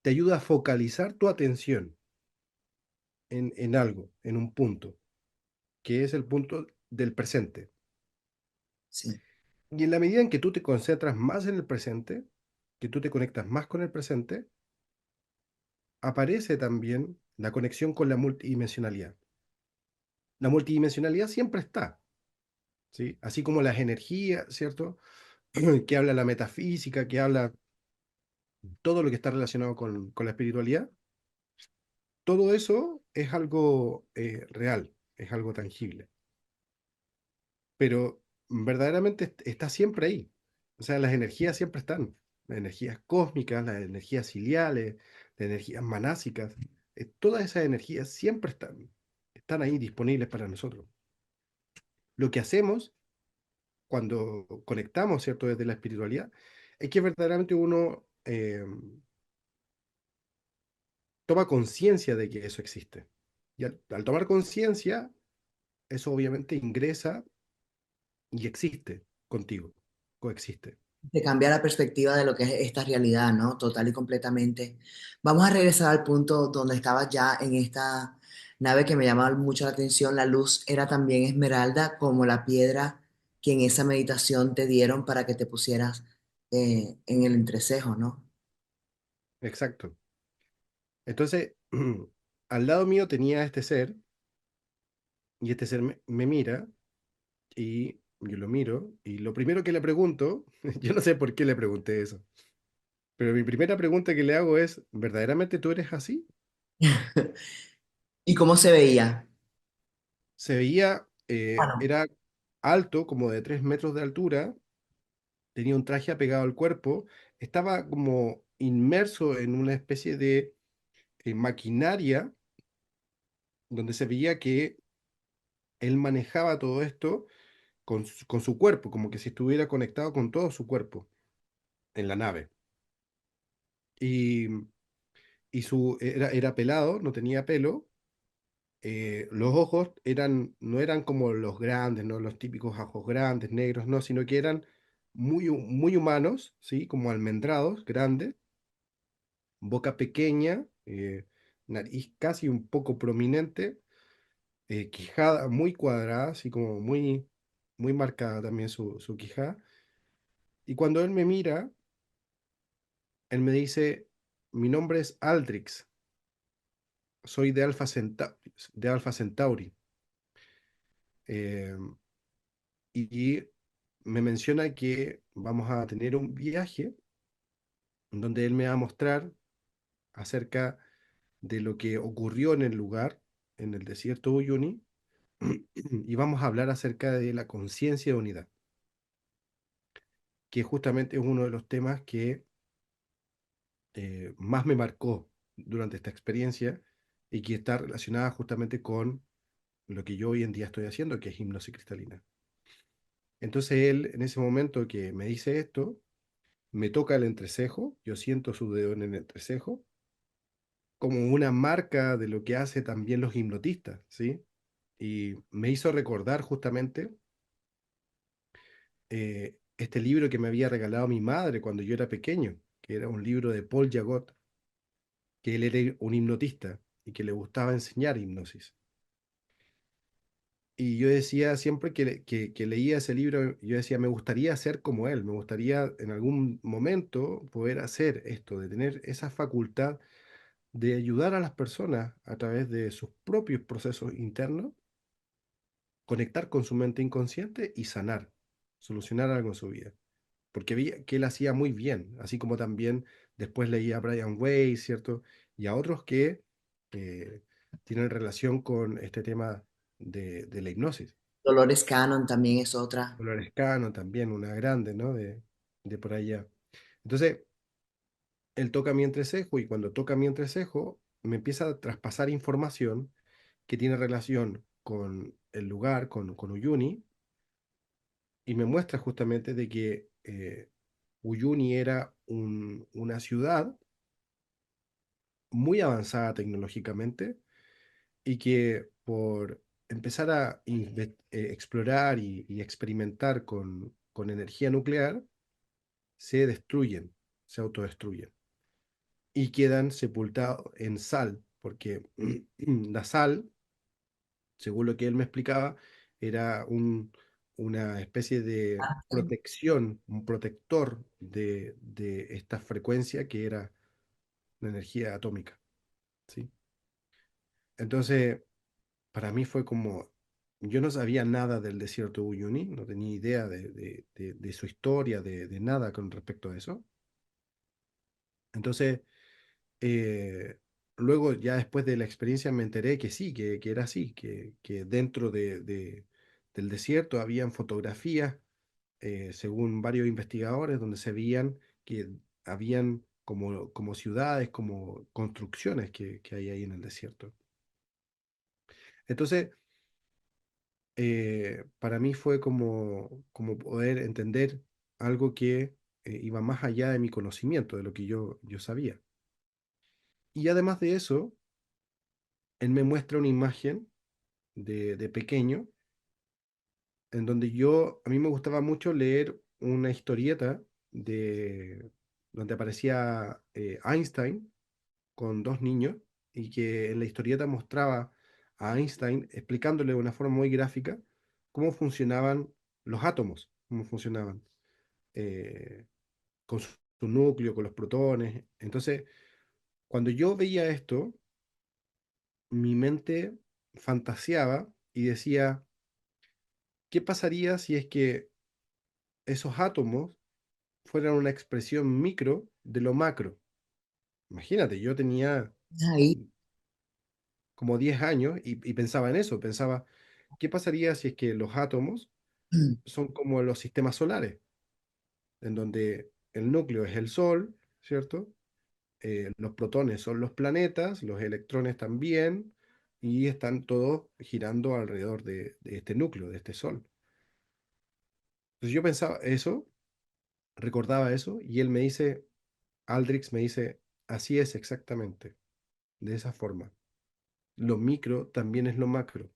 te ayuda a focalizar tu atención en algo, en un punto, que es el punto del presente. Sí, Y en la medida en que tú te concentras más en el presente, que tú te conectas más con el presente, aparece también la conexión con la multidimensionalidad. La multidimensionalidad siempre está, ¿sí? Así como las energías, ¿cierto? Que habla la metafísica, que habla todo lo que está relacionado con la espiritualidad, todo eso es algo real, es algo tangible, pero verdaderamente está siempre ahí. O sea, las energías siempre están, las energías cósmicas, las energías ciliales, las energías manásicas, todas esas energías siempre están ahí disponibles para nosotros. Lo que hacemos cuando conectamos, ¿cierto?, desde la espiritualidad, es que verdaderamente uno toma conciencia de que eso existe. Y al tomar conciencia, eso obviamente ingresa y existe contigo, coexiste. te cambia la perspectiva de lo que es esta realidad, ¿no? Total y completamente. Vamos a regresar al punto donde estabas ya en esta nave que me llama mucho la atención. La luz era también esmeralda, como la piedra que en esa meditación te dieron para que te pusieras en el entrecejo, ¿no? Exacto. Entonces, al lado mío tenía este ser, y este ser me mira, y yo lo miro, y lo primero que le pregunto, yo no sé por qué le pregunté eso, pero mi primera pregunta que le hago es, ¿verdaderamente tú eres así? ¿Y cómo se veía? Se veía, Bueno, era alto, como de 3 metros de altura, tenía un traje apegado al cuerpo, estaba como inmerso en una especie de maquinaria donde se veía que él manejaba todo esto con su cuerpo, como que si estuviera conectado con todo su cuerpo en la nave. Y, era pelado, no tenía pelo. Los ojos no eran como los grandes, ¿no? Los típicos ojos grandes, negros, no, sino que eran muy humanos, ¿sí? Como almendrados, grandes, boca pequeña, nariz casi un poco prominente, quijada muy cuadrada, así como muy marcada también su quijada. Y cuando él me mira, él me dice, mi nombre es Aldrix, soy de Alpha Centauri. Eh, y me menciona que vamos a tener un viaje donde él me va a mostrar acerca de lo que ocurrió en el lugar, en el desierto Uyuni, y vamos a hablar acerca de la conciencia de unidad, que justamente es uno de los temas que más me marcó durante esta experiencia y que está relacionada justamente con lo que yo hoy en día estoy haciendo, que es hipnosis cristalina. Entonces él, en ese momento que me dice esto, me toca el entrecejo, yo siento su dedo en el entrecejo, como una marca de lo que hace también los hipnotistas, ¿sí? Y me hizo recordar justamente este libro que me había regalado mi madre cuando yo era pequeño, que era un libro de Paul Jagot, que él era un hipnotista y que le gustaba enseñar hipnosis. Y yo decía, siempre que leía ese libro, yo decía, me gustaría ser como él, me gustaría en algún momento poder hacer esto, de tener esa facultad de ayudar a las personas a través de sus propios procesos internos, conectar con su mente inconsciente y sanar, solucionar algo en su vida. Porque vi que él hacía muy bien, así como también después leía a Brian Weiss, ¿cierto? Y a otros que eh, tienen relación con este tema de la hipnosis. Dolores Cannon también es otra. Dolores Cano también, una grande, ¿no? De por allá. Entonces, él toca mi entrecejo y cuando toca mi entrecejo, me empieza a traspasar información que tiene relación con el lugar, con Uyuni, y me muestra justamente de que Uyuni era una ciudad muy avanzada tecnológicamente y que por empezar a explorar y experimentar con energía nuclear, se destruyen, se autodestruyen y quedan sepultados en sal, porque la sal, según lo que él me explicaba, era una especie de protección, un protector de esta frecuencia que era la energía atómica, ¿sí? Entonces, para mí fue como, yo no sabía nada del desierto de Uyuni, no tenía idea de su historia, de nada con respecto a eso. Entonces, eh, luego, ya después de la experiencia, me enteré que sí, que era así, que dentro del desierto habían fotografías, según varios investigadores, donde se veían que habían como ciudades, como construcciones que hay ahí en el desierto. Entonces, para mí fue como poder entender algo que iba más allá de mi conocimiento, de lo que yo sabía. Y además de eso, él me muestra una imagen de pequeño, en donde a mí me gustaba mucho leer una historieta donde aparecía Einstein con dos niños y que en la historieta mostraba a Einstein explicándole de una forma muy gráfica cómo funcionaban los átomos, cómo funcionaban eh, con su núcleo, con los protones. Entonces, cuando yo veía esto, mi mente fantaseaba y decía, ¿qué pasaría si es que esos átomos fueran una expresión micro de lo macro? Imagínate, yo tenía Ahí. como 10 años y pensaba en eso, pensaba, ¿qué pasaría si es que los átomos son como los sistemas solares, en donde el núcleo es el Sol, ¿cierto? Los protones son los planetas, los electrones también, y están todos girando alrededor de este núcleo, de este Sol. Entonces yo pensaba eso, recordaba eso, y él me dice, Aldrich me dice, así es exactamente, de esa forma. Lo micro también es lo macro.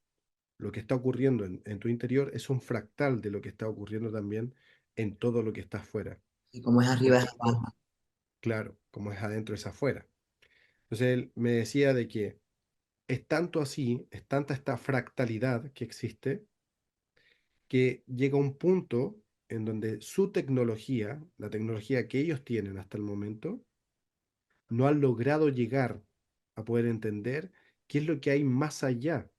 Lo que está ocurriendo en tu interior es un fractal de lo que está ocurriendo también en todo lo que está afuera. Y como es Por arriba es ejemplo, abajo. claro, como es adentro es afuera. Entonces él me decía de que es tanto así, es tanta esta fractalidad que existe, que llega un punto en donde su tecnología, la tecnología que ellos tienen hasta el momento, no han logrado llegar a poder entender qué es lo que hay más allá.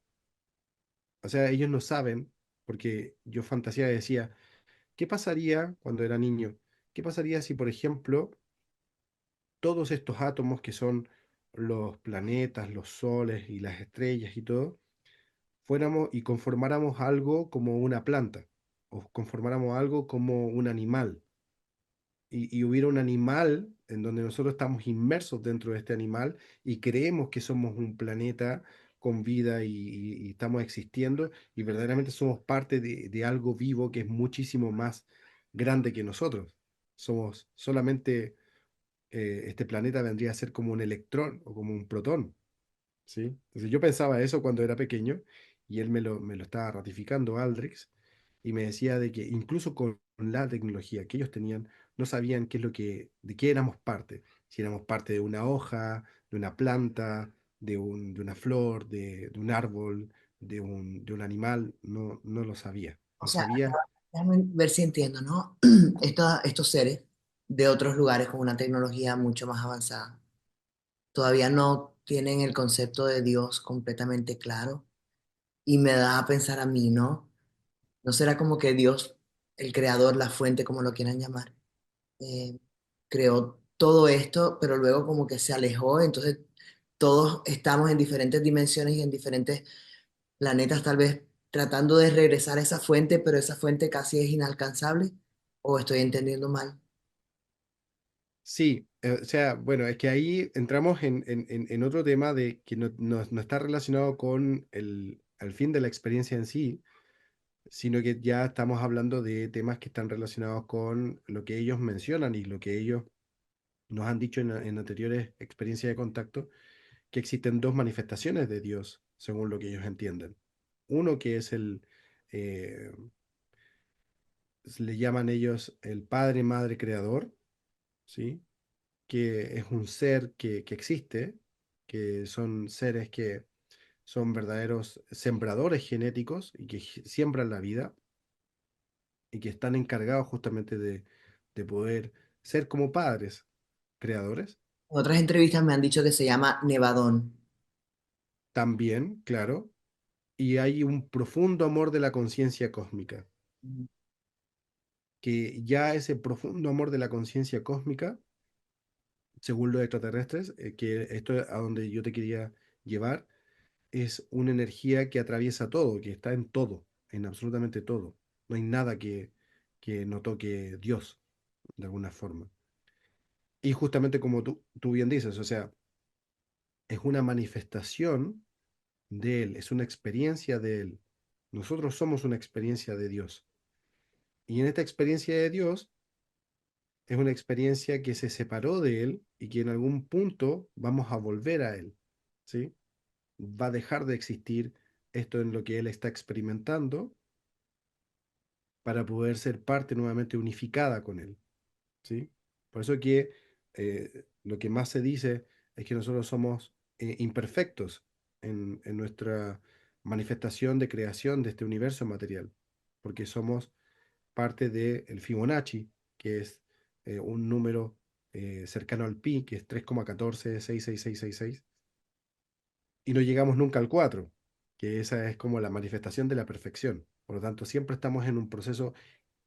O sea, ellos no saben, porque yo fantasía decía, ¿qué pasaría cuando era niño? ¿Qué pasaría si, por ejemplo, todos estos átomos que son los planetas, los soles y las estrellas y todo, fuéramos y conformáramos algo como una planta, o conformáramos algo como un animal, y hubiera un animal en donde nosotros estamos inmersos dentro de este animal y creemos que somos un planeta con vida y estamos existiendo y verdaderamente somos parte de algo vivo que es muchísimo más grande que nosotros. Somos solamente, este planeta vendría a ser como un electrón o como un protón. ¿Sí? Entonces yo pensaba eso cuando era pequeño y él me lo estaba ratificando, Aldrich, y me decía de que incluso con la tecnología que ellos tenían, no sabían qué es de qué éramos parte, si éramos parte de una hoja, de una planta, de una flor, de un árbol, de un animal, no lo sabía, O no sea, sabía, déjame ver si entiendo, ¿no? Estos seres de otros lugares con una tecnología mucho más avanzada todavía no tienen el concepto de Dios completamente claro y me da a pensar a mí, ¿no? ¿No será como que Dios, el creador, la fuente, como lo quieran llamar, eh, creó todo esto, pero luego como que se alejó, entonces todos estamos en diferentes dimensiones y en diferentes planetas tal vez tratando de regresar a esa fuente, pero esa fuente casi es inalcanzable, ¿o estoy entendiendo mal? Sí, o sea, bueno, es que ahí entramos en otro tema de que no está relacionado con el fin de la experiencia en sí, sino que ya estamos hablando de temas que están relacionados con lo que ellos mencionan y lo que ellos nos han dicho en anteriores experiencias de contacto, que existen dos manifestaciones de Dios, según lo que ellos entienden. Uno que es eh, le llaman ellos el Padre, Madre, Creador, ¿sí? Que es un ser que existe, que son seres que son verdaderos sembradores genéticos y que siembran la vida y que están encargados justamente de poder ser como padres, creadores. En otras entrevistas me han dicho que se llama Nevadón. También, claro, y hay un profundo amor de la conciencia cósmica, que ya ese profundo amor de la conciencia cósmica, según los extraterrestres, que esto es a donde yo te quería llevar, es una energía que atraviesa todo, que está en todo, en absolutamente todo. No hay nada que no toque Dios, de alguna forma. Y justamente como tú bien dices, o sea, es una manifestación de Él, es una experiencia de Él. Nosotros somos una experiencia de Dios. Y en esta experiencia de Dios es una experiencia que se separó de Él y que en algún punto vamos a volver a Él, ¿sí? Va a dejar de existir esto en lo que Él está experimentando para poder ser parte nuevamente unificada con Él, ¿sí? Por eso que lo que más se dice es que nosotros somos imperfectos en nuestra manifestación de creación de este universo material, porque somos parte del Fibonacci, que es un número cercano al pi, que es 3,146666, y no llegamos nunca al 4, que esa es como la manifestación de la perfección. Por lo tanto, siempre estamos en un proceso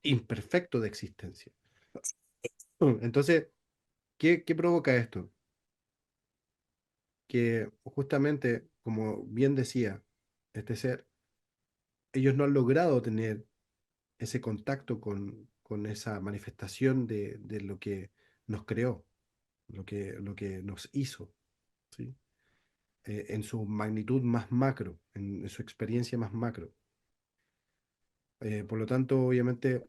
imperfecto de existencia. Entonces, ¿qué provoca esto? Que justamente, como bien decía este ser, ellos no han logrado tener ese contacto con esa manifestación de lo que nos creó, lo que nos hizo, ¿sí? En su magnitud más macro, en su experiencia más macro. Por lo tanto, obviamente,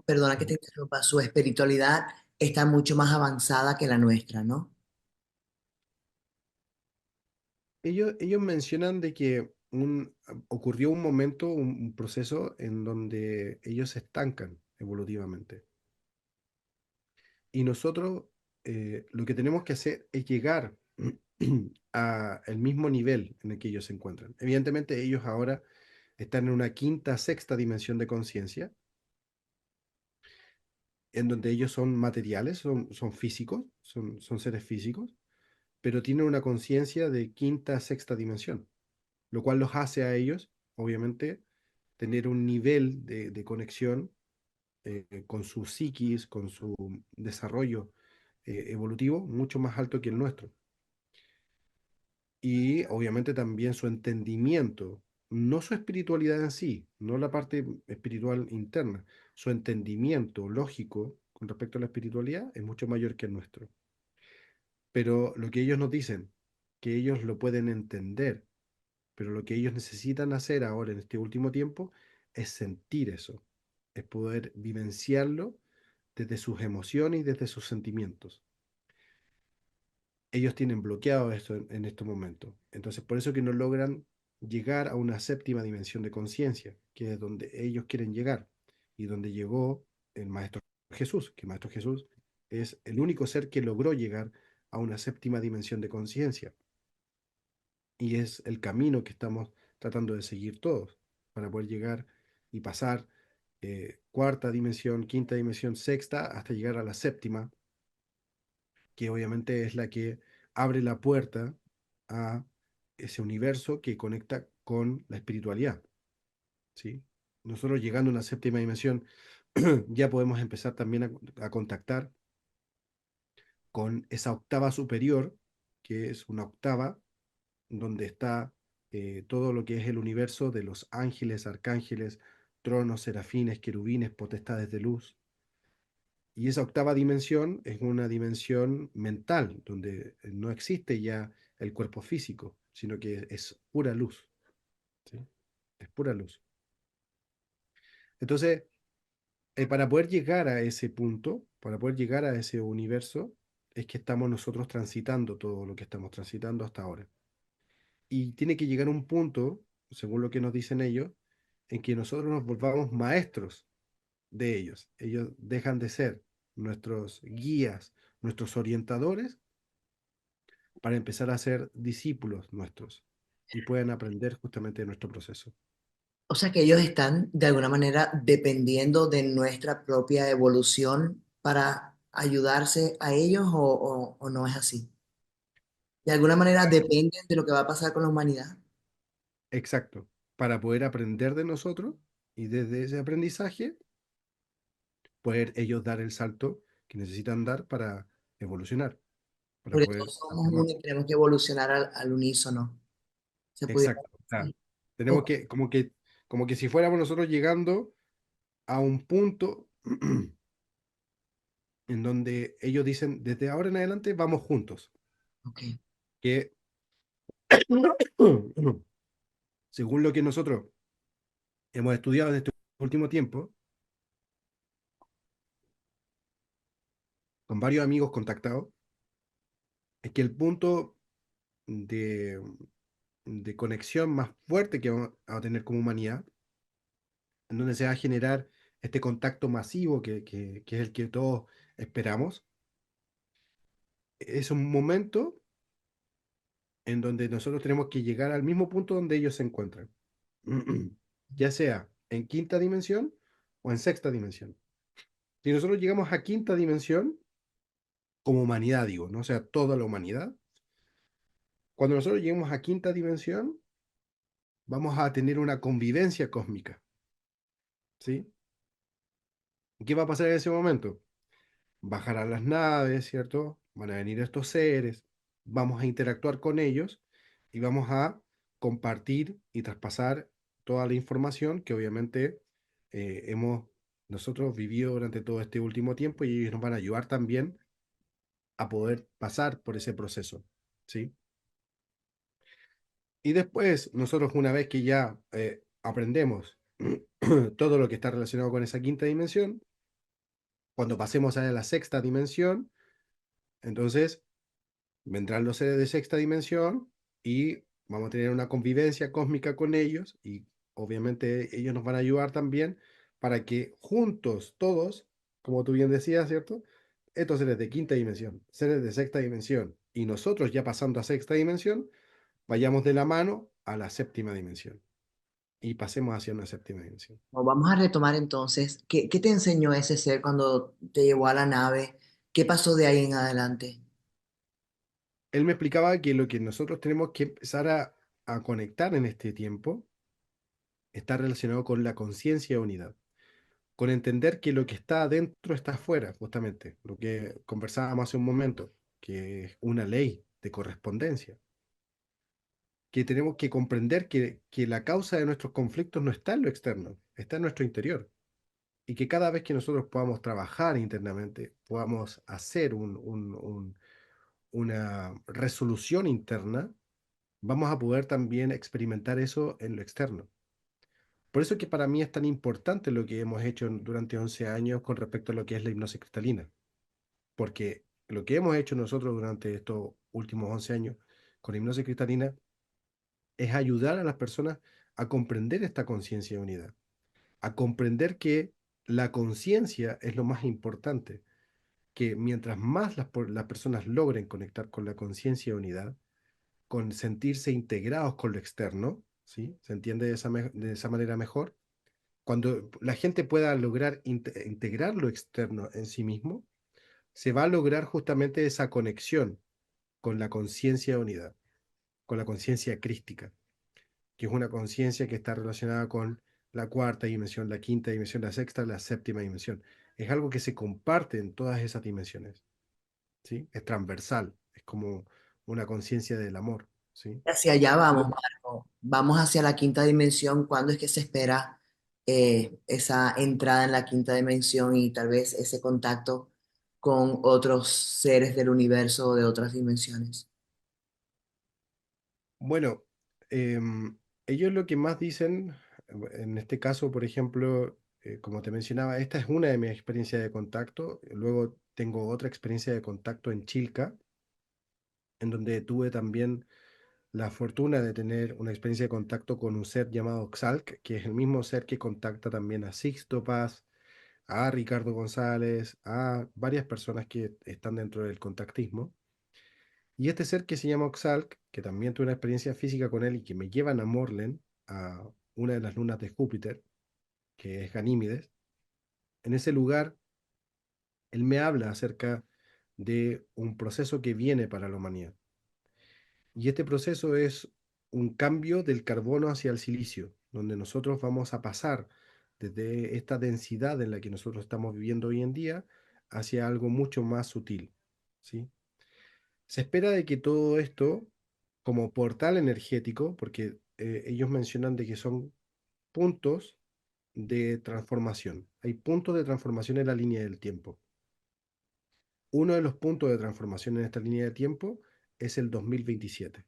Perdona que te interrumpa, su espiritualidad está mucho más avanzada que la nuestra, ¿no? ellos mencionan de que ocurrió un momento, un proceso en donde ellos se estancan evolutivamente. Y nosotros lo que tenemos que hacer es llegar al mismo nivel en el que ellos se encuentran. Evidentemente, ellos ahora están en una quinta, sexta dimensión de conciencia, en donde ellos son materiales, son físicos, son seres físicos, pero tienen una conciencia de quinta, sexta dimensión, lo cual los hace a ellos, obviamente, tener un nivel de conexión con su psiquis, con su desarrollo evolutivo mucho más alto que el nuestro. Y obviamente también su entendimiento, no su espiritualidad en sí, no la parte espiritual interna, su entendimiento lógico con respecto a la espiritualidad es mucho mayor que el nuestro. Pero lo que ellos nos dicen, que ellos lo pueden entender, pero lo que ellos necesitan hacer ahora en este último tiempo es sentir eso, es poder vivenciarlo desde sus emociones y desde sus sentimientos. Ellos tienen bloqueado esto en estos momentos. Entonces, por eso que no logran llegar a una séptima dimensión de conciencia, que es donde ellos quieren llegar y donde llegó el Maestro Jesús, que el Maestro Jesús es el único ser que logró llegar a una séptima dimensión de conciencia. Y es el camino que estamos tratando de seguir todos para poder llegar y pasar cuarta dimensión, quinta dimensión, sexta, hasta llegar a la séptima, que obviamente es la que abre la puerta a ese universo que conecta con la espiritualidad, ¿sí? Nosotros llegando a una séptima dimensión, ya podemos empezar también a contactar con esa octava superior, que es una octava donde está todo lo que es el universo de los ángeles, arcángeles, tronos, serafines, querubines, potestades de luz. Y esa octava dimensión es una dimensión mental, donde no existe ya el cuerpo físico, sino que es pura luz, ¿sí? Es pura luz. Entonces, para poder llegar a ese punto, para poder llegar a ese universo, es que estamos nosotros transitando todo lo que estamos transitando hasta ahora. Y tiene que llegar un punto, según lo que nos dicen ellos, en que nosotros nos volvamos maestros de ellos. Ellos dejan de ser nuestros guías, nuestros orientadores, para empezar a ser discípulos nuestros y puedan aprender justamente de nuestro proceso. O sea que ellos están de alguna manera dependiendo de nuestra propia evolución para ayudarse a ellos o no es así. De alguna manera dependen de lo que va a pasar con la humanidad. Exacto, para poder aprender de nosotros y desde ese aprendizaje poder ellos dar el salto que necesitan dar para evolucionar, para Porque poder todos somos hacer uno más. y tenemos que evolucionar al unísono. Se pudiera Exacto. O sea, decir. tenemos O- que, como que si fuéramos nosotros llegando a un punto en donde ellos dicen, desde ahora en adelante vamos juntos, ok, que según lo que nosotros hemos estudiado en este último tiempo, con varios amigos contactados, es que el punto de, de conexión más fuerte que vamos a tener como humanidad, en donde se va a generar este contacto masivo que es el que todos esperamos, es un momento en donde nosotros tenemos que llegar al mismo punto donde ellos se encuentran, ya sea en quinta dimensión o en sexta dimensión. Si nosotros llegamos a quinta dimensión, como humanidad digo, ¿no? O sea, toda la humanidad, cuando nosotros lleguemos a quinta dimensión, vamos a tener una convivencia cósmica, ¿sí? ¿Qué va a pasar en ese momento? Bajarán las naves, ¿cierto? Van a venir estos seres, vamos a interactuar con ellos y vamos a compartir y traspasar toda la información que obviamente hemos nosotros vivido durante todo este último tiempo y ellos nos van a ayudar también a poder pasar por ese proceso, ¿sí? Y después, nosotros una vez que ya aprendemos todo lo que está relacionado con esa quinta dimensión, cuando pasemos a la sexta dimensión, entonces vendrán los seres de sexta dimensión y vamos a tener una convivencia cósmica con ellos y obviamente ellos nos van a ayudar también para que juntos, todos, como tú bien decías, ¿cierto? Estos seres de quinta dimensión, seres de sexta dimensión y nosotros ya pasando a sexta dimensión, vayamos de la mano a la séptima dimensión y pasemos hacia una séptima dimensión. vamos a retomar entonces, ¿qué te enseñó ese ser cuando te llevó a la nave? ¿Qué pasó de ahí en adelante? Él me explicaba que lo que nosotros tenemos que empezar a conectar en este tiempo está relacionado con la conciencia de unidad, con entender que lo que está adentro está afuera, justamente, lo que conversábamos hace un momento, que es una ley de correspondencia, que tenemos que comprender que la causa de nuestros conflictos no está en lo externo, está en nuestro interior, y que cada vez que nosotros podamos trabajar internamente, podamos hacer una resolución interna, vamos a poder también experimentar eso en lo externo. Por eso es que para mí es tan importante lo que hemos hecho durante 11 años con respecto a lo que es la hipnosis cristalina, porque lo que hemos hecho nosotros durante estos últimos 11 años con hipnosis cristalina es ayudar a las personas a comprender esta conciencia de unidad, a comprender que la conciencia es lo más importante, que mientras más las personas logren conectar con la conciencia de unidad, con sentirse integrados con lo externo, ¿sí? ¿Se entiende de esa manera mejor? Cuando la gente pueda lograr integrar lo externo en sí mismo, se va a lograr justamente esa conexión con la conciencia de unidad, con la conciencia crística, que es una conciencia que está relacionada con la cuarta dimensión, la quinta dimensión, la sexta, la séptima dimensión. Es algo que se comparte en todas esas dimensiones, ¿sí? Es transversal, es como una conciencia del amor, ¿sí? Hacia allá vamos, Lo- Marco. Vamos hacia la quinta dimensión. ¿Cuándo es que se espera esa entrada en la quinta dimensión y tal vez ese contacto con otros seres del universo o de otras dimensiones? bueno, ellos lo que más dicen, en este caso, por ejemplo, como te mencionaba, esta es una de mis experiencias de contacto. Luego tengo otra experiencia de contacto en Chilca, en donde tuve también la fortuna de tener una experiencia de contacto con un ser llamado Xalc, que es el mismo ser que contacta también a Sixto Paz, a Ricardo González, a varias personas que están dentro del contactismo. Y este ser que se llama Xalc, que también tuve una experiencia física con él y que me llevan a Morlen, a una de las lunas de Júpiter, que es Ganímedes, en ese lugar él me habla acerca de un proceso que viene para la humanidad. Y este proceso es un cambio del carbono hacia el silicio, donde nosotros vamos a pasar desde esta densidad en la que nosotros estamos viviendo hoy en día hacia algo mucho más sutil, ¿sí? Se espera de que todo esto, como portal energético, porque ellos mencionan de que son puntos de transformación. Hay puntos de transformación en la línea del tiempo. Uno de los puntos de transformación en esta línea de tiempo es el 2027.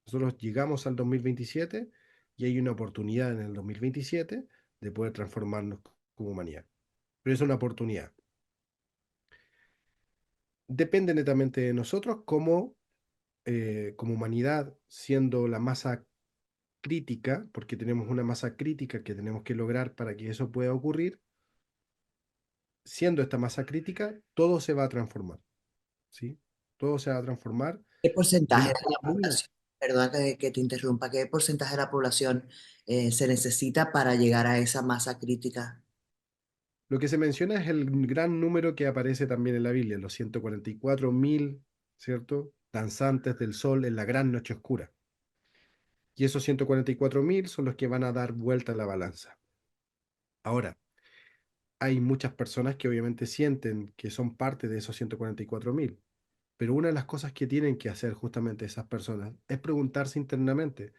Nosotros llegamos al 2027 y hay una oportunidad en el 2027 de poder transformarnos como humanidad. Pero es una oportunidad. Depende netamente de nosotros como, como humanidad, siendo la masa crítica, porque tenemos una masa crítica que tenemos que lograr para que eso pueda ocurrir. Siendo esta masa crítica, todo se va a transformar, ¿sí? Todo se va a transformar ¿Qué de porcentaje una de la forma muy... población, perdón que te interrumpa, qué porcentaje de la población se necesita para llegar a esa masa crítica? Lo que se menciona es el gran número que aparece también en la Biblia, los 144.000, ¿cierto? Danzantes del sol en la gran noche oscura. Y esos 144.000 son los que van a dar vuelta a la balanza. Ahora, hay muchas personas que obviamente sienten que son parte de esos 144.000, pero una de las cosas que tienen que hacer justamente esas personas es preguntarse internamente,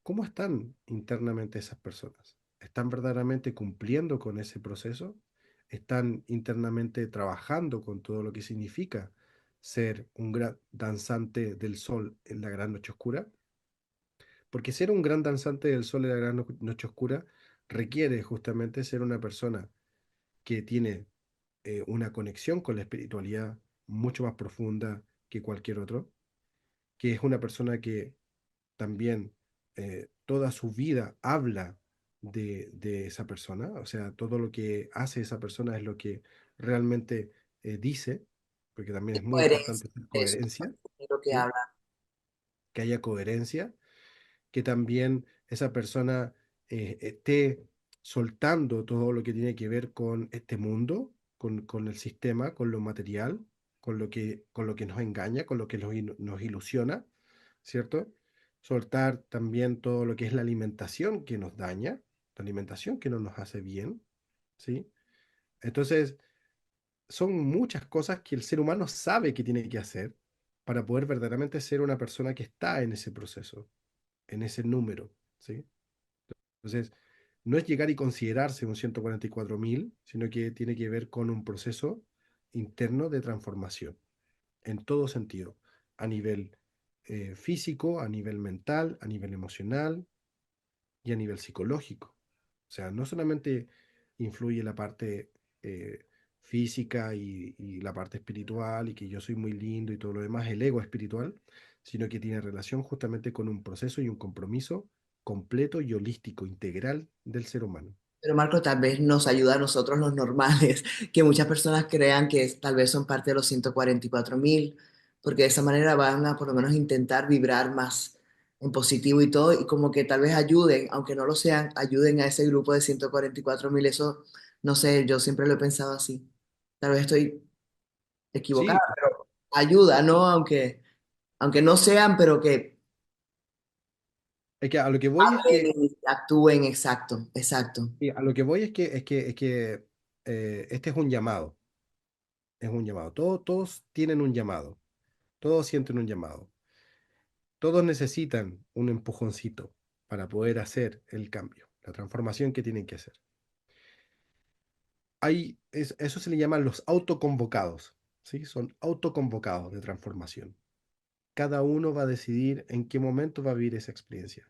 ¿cómo están internamente esas personas? ¿Están verdaderamente cumpliendo con ese proceso? ¿Están internamente trabajando con todo lo que significa ser un gran danzante del sol en la gran noche oscura? Porque ser un gran danzante del sol en la gran noche oscura requiere justamente ser una persona que tiene una conexión con la espiritualidad mucho más profunda que cualquier otro, que es una persona que también toda su vida habla de esa persona, o sea, todo lo que hace esa persona es lo que realmente dice, porque también es muy Coherencia, importante hacer eso coherencia, es lo que ¿sí? habla. Que haya coherencia, que también esa persona esté soltando todo lo que tiene que ver con este mundo, con el sistema, con lo material, con lo que nos engaña, con lo que nos ilusiona, ¿cierto? Soltar también todo lo que es la alimentación que nos daña, la alimentación que no nos hace bien, ¿sí? Entonces, son muchas cosas que el ser humano sabe que tiene que hacer para poder verdaderamente ser una persona que está en ese proceso, en ese número, ¿sí? Entonces, no es llegar y considerarse un 144.000, sino que tiene que ver con un proceso interno de transformación, en todo sentido, a nivel físico, a nivel mental, a nivel emocional y a nivel psicológico. O sea, no solamente influye la parte física y la parte espiritual y que yo soy muy lindo y todo lo demás, el ego espiritual, sino que tiene relación justamente con un proceso y un compromiso completo y holístico, integral del ser humano. Pero Marco, tal vez nos ayuda a nosotros los normales, que muchas personas crean que tal vez son parte de los 144.000, porque de esa manera van a por lo menos intentar vibrar más en positivo y todo, y como que tal vez ayuden, aunque no lo sean, ayuden a ese grupo de 144.000. Eso, no sé, yo siempre lo he pensado así. Tal vez estoy equivocada, Sí, pero ayuda, ¿no? Aunque no sean, pero que es que a lo que voy es hablen que, y actúen, exacto, exacto. y a lo que voy es que este es un llamado. Todos tienen un llamado, todos sienten un llamado. todos necesitan un empujoncito para poder hacer el cambio, la transformación que tienen que hacer. Eso se le llaman los autoconvocados, ¿sí? Son autoconvocados de transformación. Cada uno va a decidir en qué momento va a vivir esa experiencia.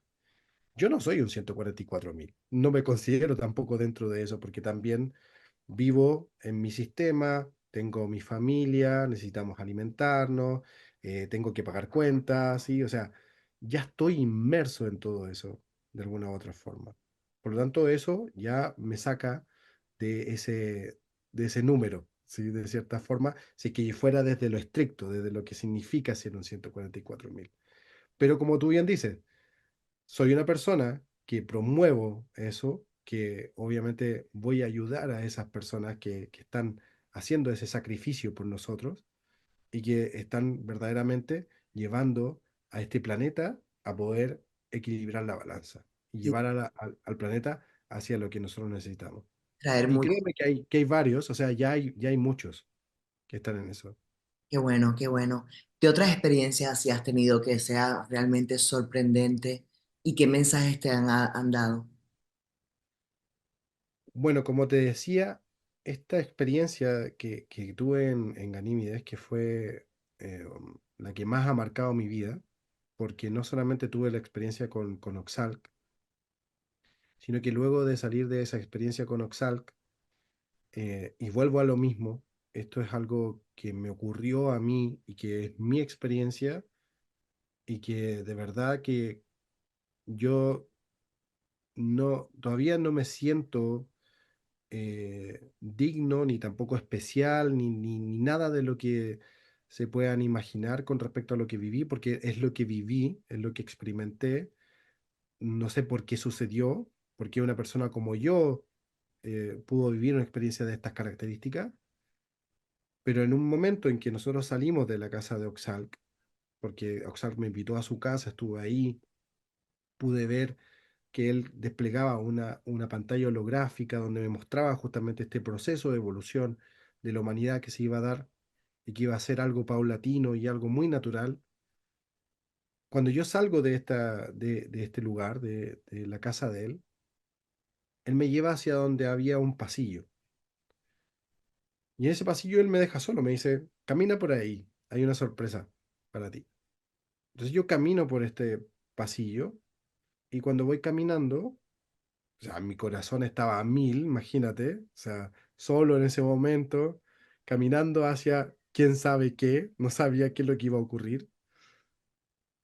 Yo no soy un 144.000, no me considero tampoco dentro de eso, porque también vivo en mi sistema, tengo mi familia, necesitamos alimentarnos, tengo que pagar cuentas, ¿sí? O sea, ya estoy inmerso en todo eso, de alguna u otra forma. Por lo tanto, eso ya me saca de ese número, ¿sí? De cierta forma, si es que fuera desde lo estricto, desde lo que significa ser un 144.000. Pero como tú bien dices, soy una persona que promuevo eso, que obviamente voy a ayudar a esas personas que están haciendo ese sacrificio por nosotros y que están verdaderamente llevando a este planeta a poder equilibrar la balanza y Y llevar al planeta hacia lo que nosotros necesitamos. traer Y mucho. créeme que hay varios, o sea, ya hay muchos que están en eso. Qué bueno, qué bueno. ¿Qué otras experiencias sí has tenido que sea realmente sorprendente y qué mensajes te han dado? Bueno, como te decía, esta experiencia que tuve en Ganímedes, que fue la que más ha marcado mi vida, porque no solamente tuve la experiencia con Oxalc, sino que luego de salir de esa experiencia con Oxalc, y vuelvo a lo mismo, esto es algo que me ocurrió a mí y que es mi experiencia y que de verdad que yo todavía no me siento digno, ni tampoco especial, ni nada de lo que se puedan imaginar con respecto a lo que viví, porque es lo que viví, es lo que experimenté. No sé por qué sucedió, porque una persona como yo pudo vivir una experiencia de estas características, pero en un momento en que nosotros salimos de la casa de Oxalc, porque Oxalc me invitó a su casa, estuve ahí, pude ver que él desplegaba una pantalla holográfica donde me mostraba justamente este proceso de evolución de la humanidad que se iba a dar y que iba a ser algo paulatino y algo muy natural. Cuando yo salgo de este lugar, de la casa de él me lleva hacia donde había un pasillo. Y en ese pasillo él me deja solo, me dice, camina por ahí, hay una sorpresa para ti. Entonces yo camino por este pasillo y cuando voy caminando, o sea, mi corazón estaba a mil, imagínate, o sea, solo en ese momento, caminando hacia quién sabe qué, no sabía qué es lo que iba a ocurrir.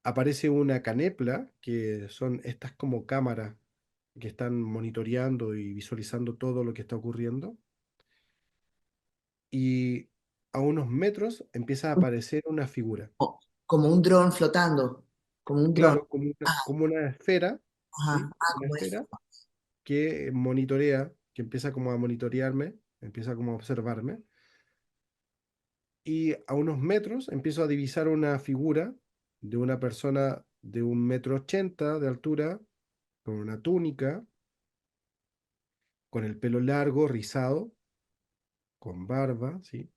Aparece una canepla, que son estas como cámaras que están monitoreando y visualizando todo lo que está ocurriendo, y a unos metros empieza a aparecer una figura. Como un dron flotando, como un dron. Claro, como una, Ah, como una esfera, ajá, ¿sí? ah, Una como es. esfera que monitorea, que empieza como a monitorearme, empieza como a observarme, y a unos metros empiezo a divisar una figura de una persona de 1,80 m de altura, con una túnica, con el pelo largo, rizado, con barba, ¿sí?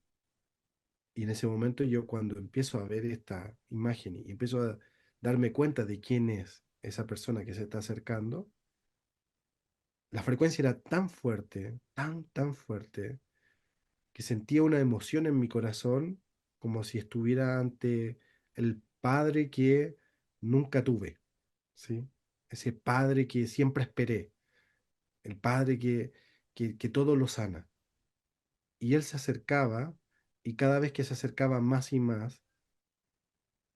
Y en ese momento yo cuando empiezo a ver esta imagen y empiezo a darme cuenta de quién es esa persona que se está acercando, la frecuencia era tan fuerte, tan fuerte, que sentía una emoción en mi corazón como si estuviera ante el padre que nunca tuve, ¿sí? Ese padre que siempre esperé, el padre que todo lo sana. Y él se acercaba, y cada vez que se acercaba más y más,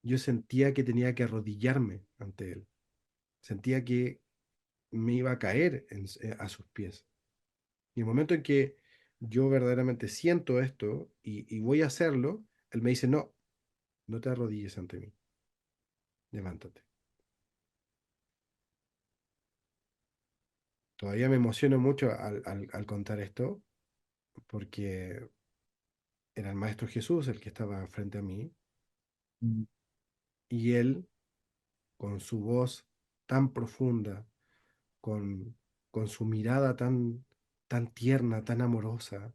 yo sentía que tenía que arrodillarme ante él. Sentía que me iba a caer a sus pies. Y el momento en que yo verdaderamente siento esto y voy a hacerlo, él me dice, no, no te arrodilles ante mí, levántate. Todavía me emociono mucho al contar esto, porque era el Maestro Jesús el que estaba frente a mí, Mm. y él, con su voz tan profunda, con, con su mirada tan tierna, tan amorosa,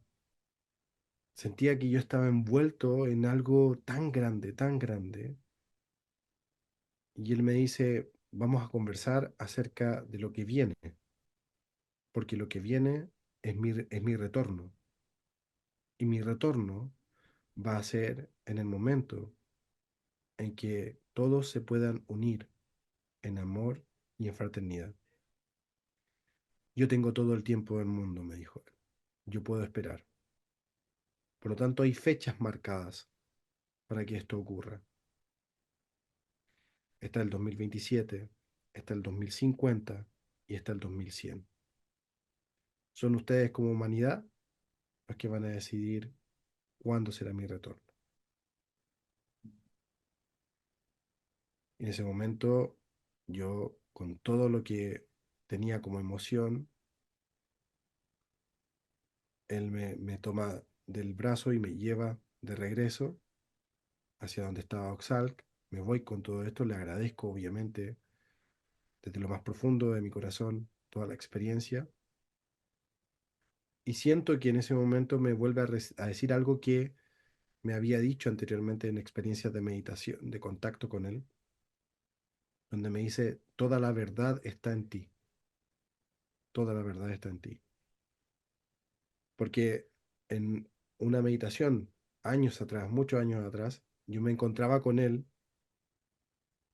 sentía que yo estaba envuelto en algo tan grande, Y él me dice, vamos a conversar acerca de lo que viene, porque lo que viene es mi retorno. Y mi retorno va a ser en el momento en que todos se puedan unir en amor y en fraternidad. Yo tengo todo el tiempo del mundo, me dijo él. Yo puedo esperar. Por lo tanto, hay fechas marcadas para que esto ocurra. Está el 2027, está el 2050 y está el 2100. Son ustedes como humanidad los que van a decidir cuándo será mi retorno. Y en ese momento, yo, con todo lo que tenía como emoción, él me toma del brazo y me lleva de regreso hacia donde estaba Oxalc. Me voy con todo esto, le agradezco obviamente desde lo más profundo de mi corazón toda la experiencia y siento que en ese momento me vuelve a decir algo que me había dicho anteriormente en experiencias de meditación, de contacto con él, donde me dice, toda la verdad está en ti, toda la verdad está en ti. Porque en una meditación, años atrás, muchos años atrás, yo me encontraba con él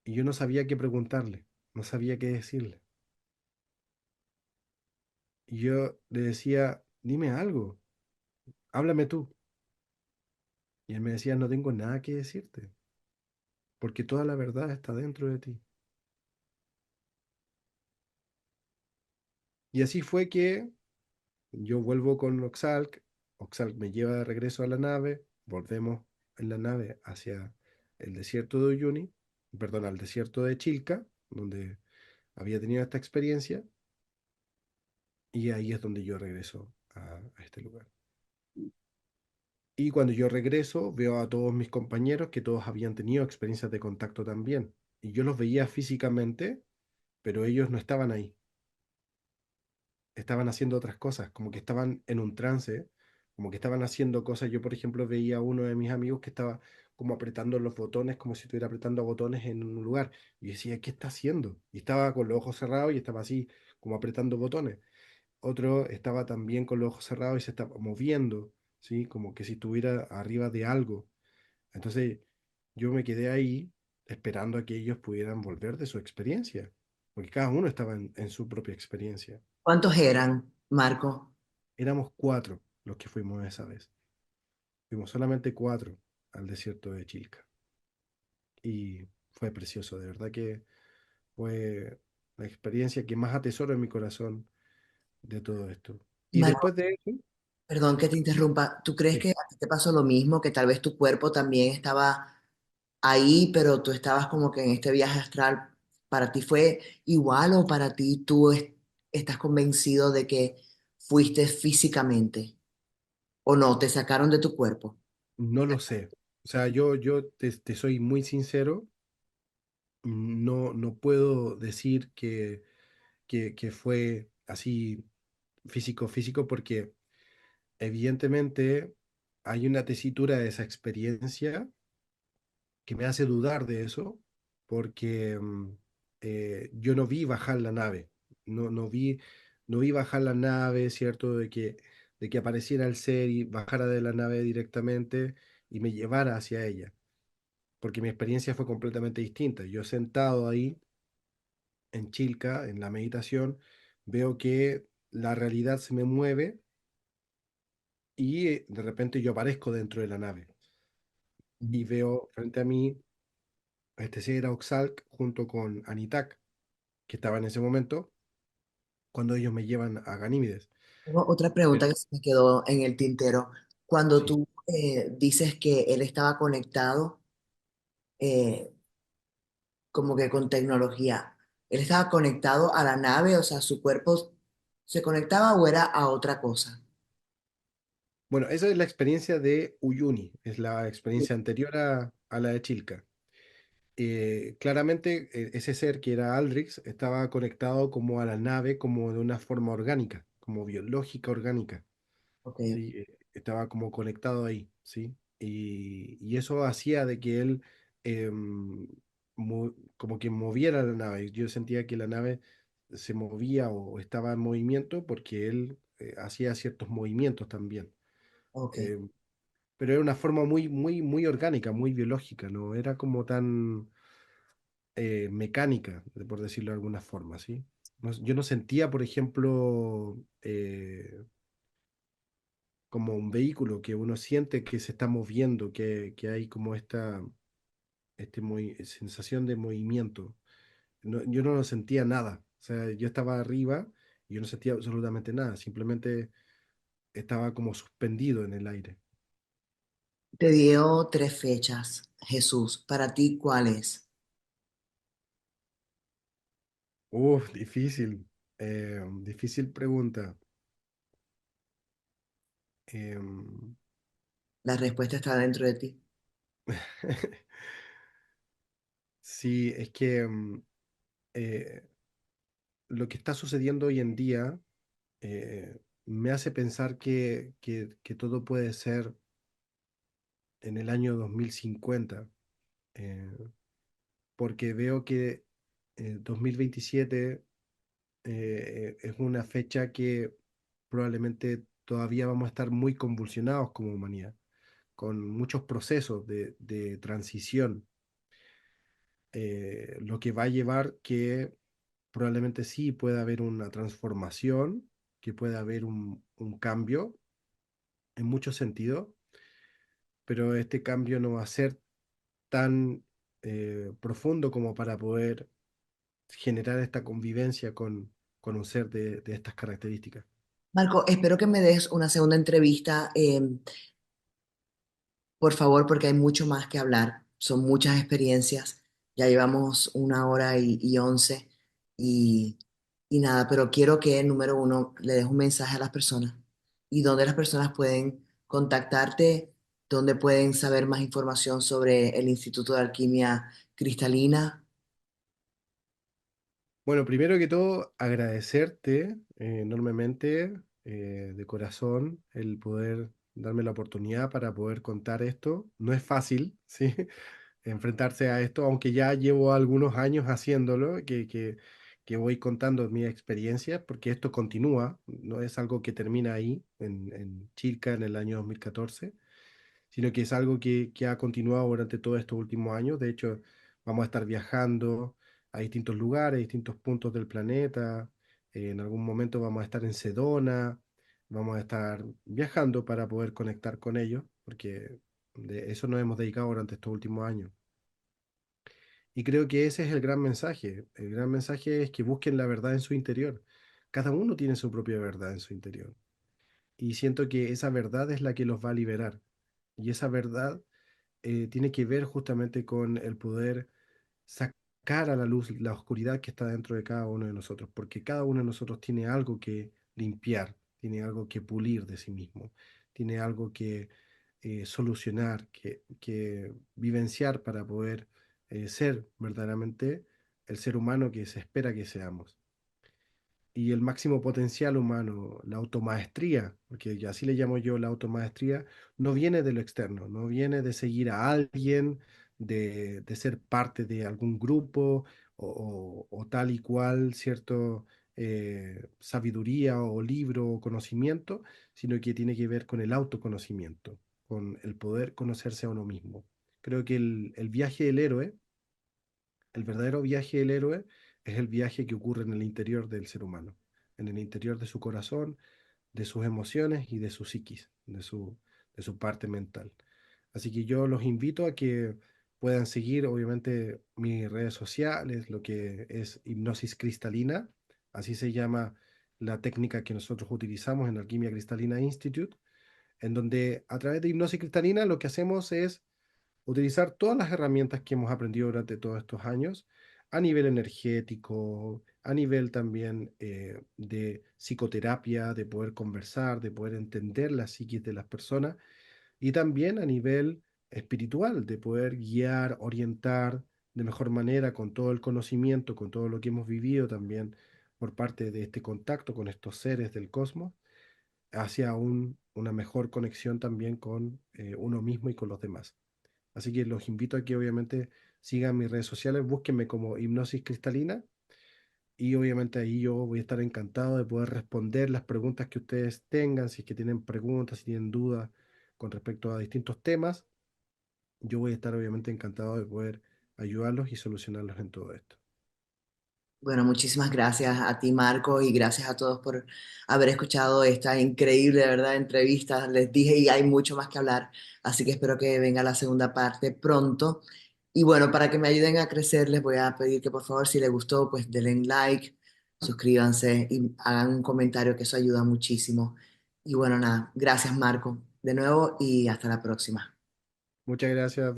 y yo no sabía qué preguntarle, no sabía qué decirle. Y yo le decía, dime algo, háblame tú. Y él me decía, no tengo nada que decirte, porque toda la verdad está dentro de ti. Y así fue que yo vuelvo con Oxalc, Oxalc me lleva de regreso a la nave, volvemos en la nave hacia el desierto de Uyuni, perdón, al desierto de Chilca, donde había tenido esta experiencia, y ahí es donde yo regreso a este lugar. Y cuando yo regreso, veo a todos mis compañeros que todos habían tenido experiencias de contacto también. Y yo los veía físicamente, pero ellos no estaban ahí. Estaban haciendo otras cosas, como que estaban en un trance, como que estaban haciendo cosas. Yo, por ejemplo, veía a uno de mis amigos que estaba como apretando los botones, como si estuviera apretando botones en un lugar. Y yo decía, ¿qué está haciendo? Y estaba con los ojos cerrados y estaba así, como apretando botones. Otro estaba también con los ojos cerrados y se estaba moviendo, ¿sí? Como que si estuviera arriba de algo. Entonces, yo me quedé ahí esperando a que ellos pudieran volver de su experiencia, porque cada uno estaba en su propia experiencia. ¿Cuántos eran, Marco? Éramos cuatro los que fuimos esa vez. Fuimos solamente cuatro al desierto de Chilca. Y fue precioso, de verdad que fue la experiencia que más atesoro en mi corazón de todo esto. Y Marco, después de eso, perdón que te interrumpa. ¿Tú crees sí, que a ti te pasó lo mismo, que tal vez tu cuerpo también estaba ahí, pero tú estabas como que en este viaje astral? ¿Para ti fue igual o para ti estás convencido de que fuiste físicamente o no, te sacaron de tu cuerpo? no lo sé. O sea, yo te soy muy sincero, no puedo decir que fue así físico, físico, porque evidentemente hay una tesitura de esa experiencia que me hace dudar de eso, porque yo no vi bajar la nave, no vi bajar la nave, ¿cierto? De que apareciera el ser y bajara de la nave directamente y me llevara hacia ella, porque mi experiencia fue completamente distinta. Yo sentado ahí en Chilca, en la meditación, veo que la realidad se me mueve y de repente yo aparezco dentro de la nave y veo frente a mí a este ser Oxalc junto con Anitak, que estaba en ese momento cuando ellos me llevan a Ganímedes. Tengo otra pregunta Pero que se me quedó en el tintero. Cuando sí, tú dices que él estaba conectado, eh, como que con tecnología, ¿él estaba conectado a la nave? O sea, ¿su cuerpo se conectaba o era a otra cosa? bueno, esa es la experiencia de Uyuni, es la experiencia anterior a la de Chilca. Claramente ese ser que era Aldrix estaba conectado como a la nave como de una forma orgánica, como biológica orgánica. Ok. ¿Sí? Estaba como conectado ahí, ¿sí? Y eso hacía de que él, em, como que moviera la nave. Yo sentía que la nave se movía o estaba en movimiento porque él hacía ciertos movimientos también. Ok. Eh, pero era una forma muy, muy, muy orgánica, muy biológica, no era como tan mecánica, por decirlo de alguna forma, ¿sí? Yo no sentía, por ejemplo, como un vehículo que uno siente que se está moviendo, que hay como esta sensación de movimiento. Yo no lo sentía nada. O sea, yo estaba arriba y yo no sentía absolutamente nada. Simplemente estaba como suspendido en el aire. Te dio tres fechas, Jesús. Para ti, ¿cuál es? Uf, difícil. Difícil pregunta. Em, La respuesta está dentro de ti. sí, es que eh, lo que está sucediendo hoy en día me hace pensar que todo puede ser en el año 2050. eh, Porque veo que 2027 es una fecha que probablemente todavía vamos a estar muy convulsionados como humanidad, con muchos procesos de transición, lo que va a llevar que probablemente sí pueda haber una transformación, que pueda haber un cambio en muchos sentidos, pero este cambio no va a ser tan profundo como para poder generar esta convivencia con un ser de estas características. Marco, espero que me des una segunda entrevista, por favor, porque hay mucho más que hablar. Son muchas experiencias. Ya llevamos 1 hora y 11 y, y nada, pero quiero que, número uno, le des un mensaje a las personas y dónde las personas pueden contactarte, dónde pueden saber más información sobre el Instituto de Alquimia Cristalina. Bueno, primero que todo, agradecerte enormemente de corazón el poder darme la oportunidad para poder contar esto. No es fácil, ¿sí? Enfrentarse a esto, aunque ya llevo algunos años haciéndolo, que voy contando mis experiencias, porque esto continúa, no es algo que termina ahí, en Chilca, en el año 2014, sino que es algo que ha continuado durante todos estos últimos años. De hecho, vamos a estar viajando a distintos lugares, distintos puntos del planeta. En algún momento vamos a estar en Sedona, vamos a estar viajando para poder conectar con ellos, porque de eso nos hemos dedicado durante estos últimos años. Y creo que ese es el gran mensaje. El gran mensaje es que busquen la verdad en su interior. Cada uno tiene su propia verdad en su interior. Y siento que esa verdad es la que los va a liberar. Y esa verdad tiene que ver justamente con el poder sacar a la luz la oscuridad que está dentro de cada uno de nosotros, porque cada uno de nosotros tiene algo que limpiar, tiene algo que pulir de sí mismo, tiene algo que solucionar, que vivenciar para poder ser verdaderamente el ser humano que se espera que seamos y el máximo potencial humano, la automaestría, porque ya así le llamo yo la automaestría, no viene de lo externo, no viene de seguir a alguien, de ser parte de algún grupo o tal y cual, cierto, sabiduría o libro o conocimiento, sino que tiene que ver con el autoconocimiento, con el poder conocerse a uno mismo. Creo que el viaje del héroe, el verdadero viaje del héroe es el viaje que ocurre en el interior del ser humano, en el interior de su corazón, de sus emociones y de su psiquis, de su parte mental. Así que yo los invito a que puedan seguir, obviamente, mis redes sociales, lo que es hipnosis cristalina, así se llama la técnica que nosotros utilizamos en Alquimia Cristalina Institute, en donde a través de hipnosis cristalina lo que hacemos es utilizar todas las herramientas que hemos aprendido durante todos estos años a nivel energético, a nivel también de psicoterapia, de poder conversar, de poder entender la psiquis de las personas y también a nivel espiritual, de poder guiar, orientar de mejor manera con todo el conocimiento, con todo lo que hemos vivido también por parte de este contacto con estos seres del cosmos, hacia una mejor conexión también con uno mismo y con los demás. Así que los invito a que obviamente sigan mis redes sociales, búsquenme como Hipnosis Cristalina y obviamente ahí yo voy a estar encantado de poder responder las preguntas que ustedes tengan, si es que tienen preguntas, si tienen dudas con respecto a distintos temas, yo voy a estar obviamente encantado de poder ayudarlos y solucionarlos en todo esto. Bueno, muchísimas gracias a ti, Marco, y gracias a todos por haber escuchado esta increíble, de verdad, entrevista. Les dije y hay mucho más que hablar, así que espero que venga la segunda parte pronto. Y bueno, para que me ayuden a crecer, les voy a pedir que por favor, si les gustó, pues denle like, suscríbanse y hagan un comentario, que eso ayuda muchísimo. Y bueno, nada, gracias, Marco, de nuevo y hasta la próxima. Muchas gracias.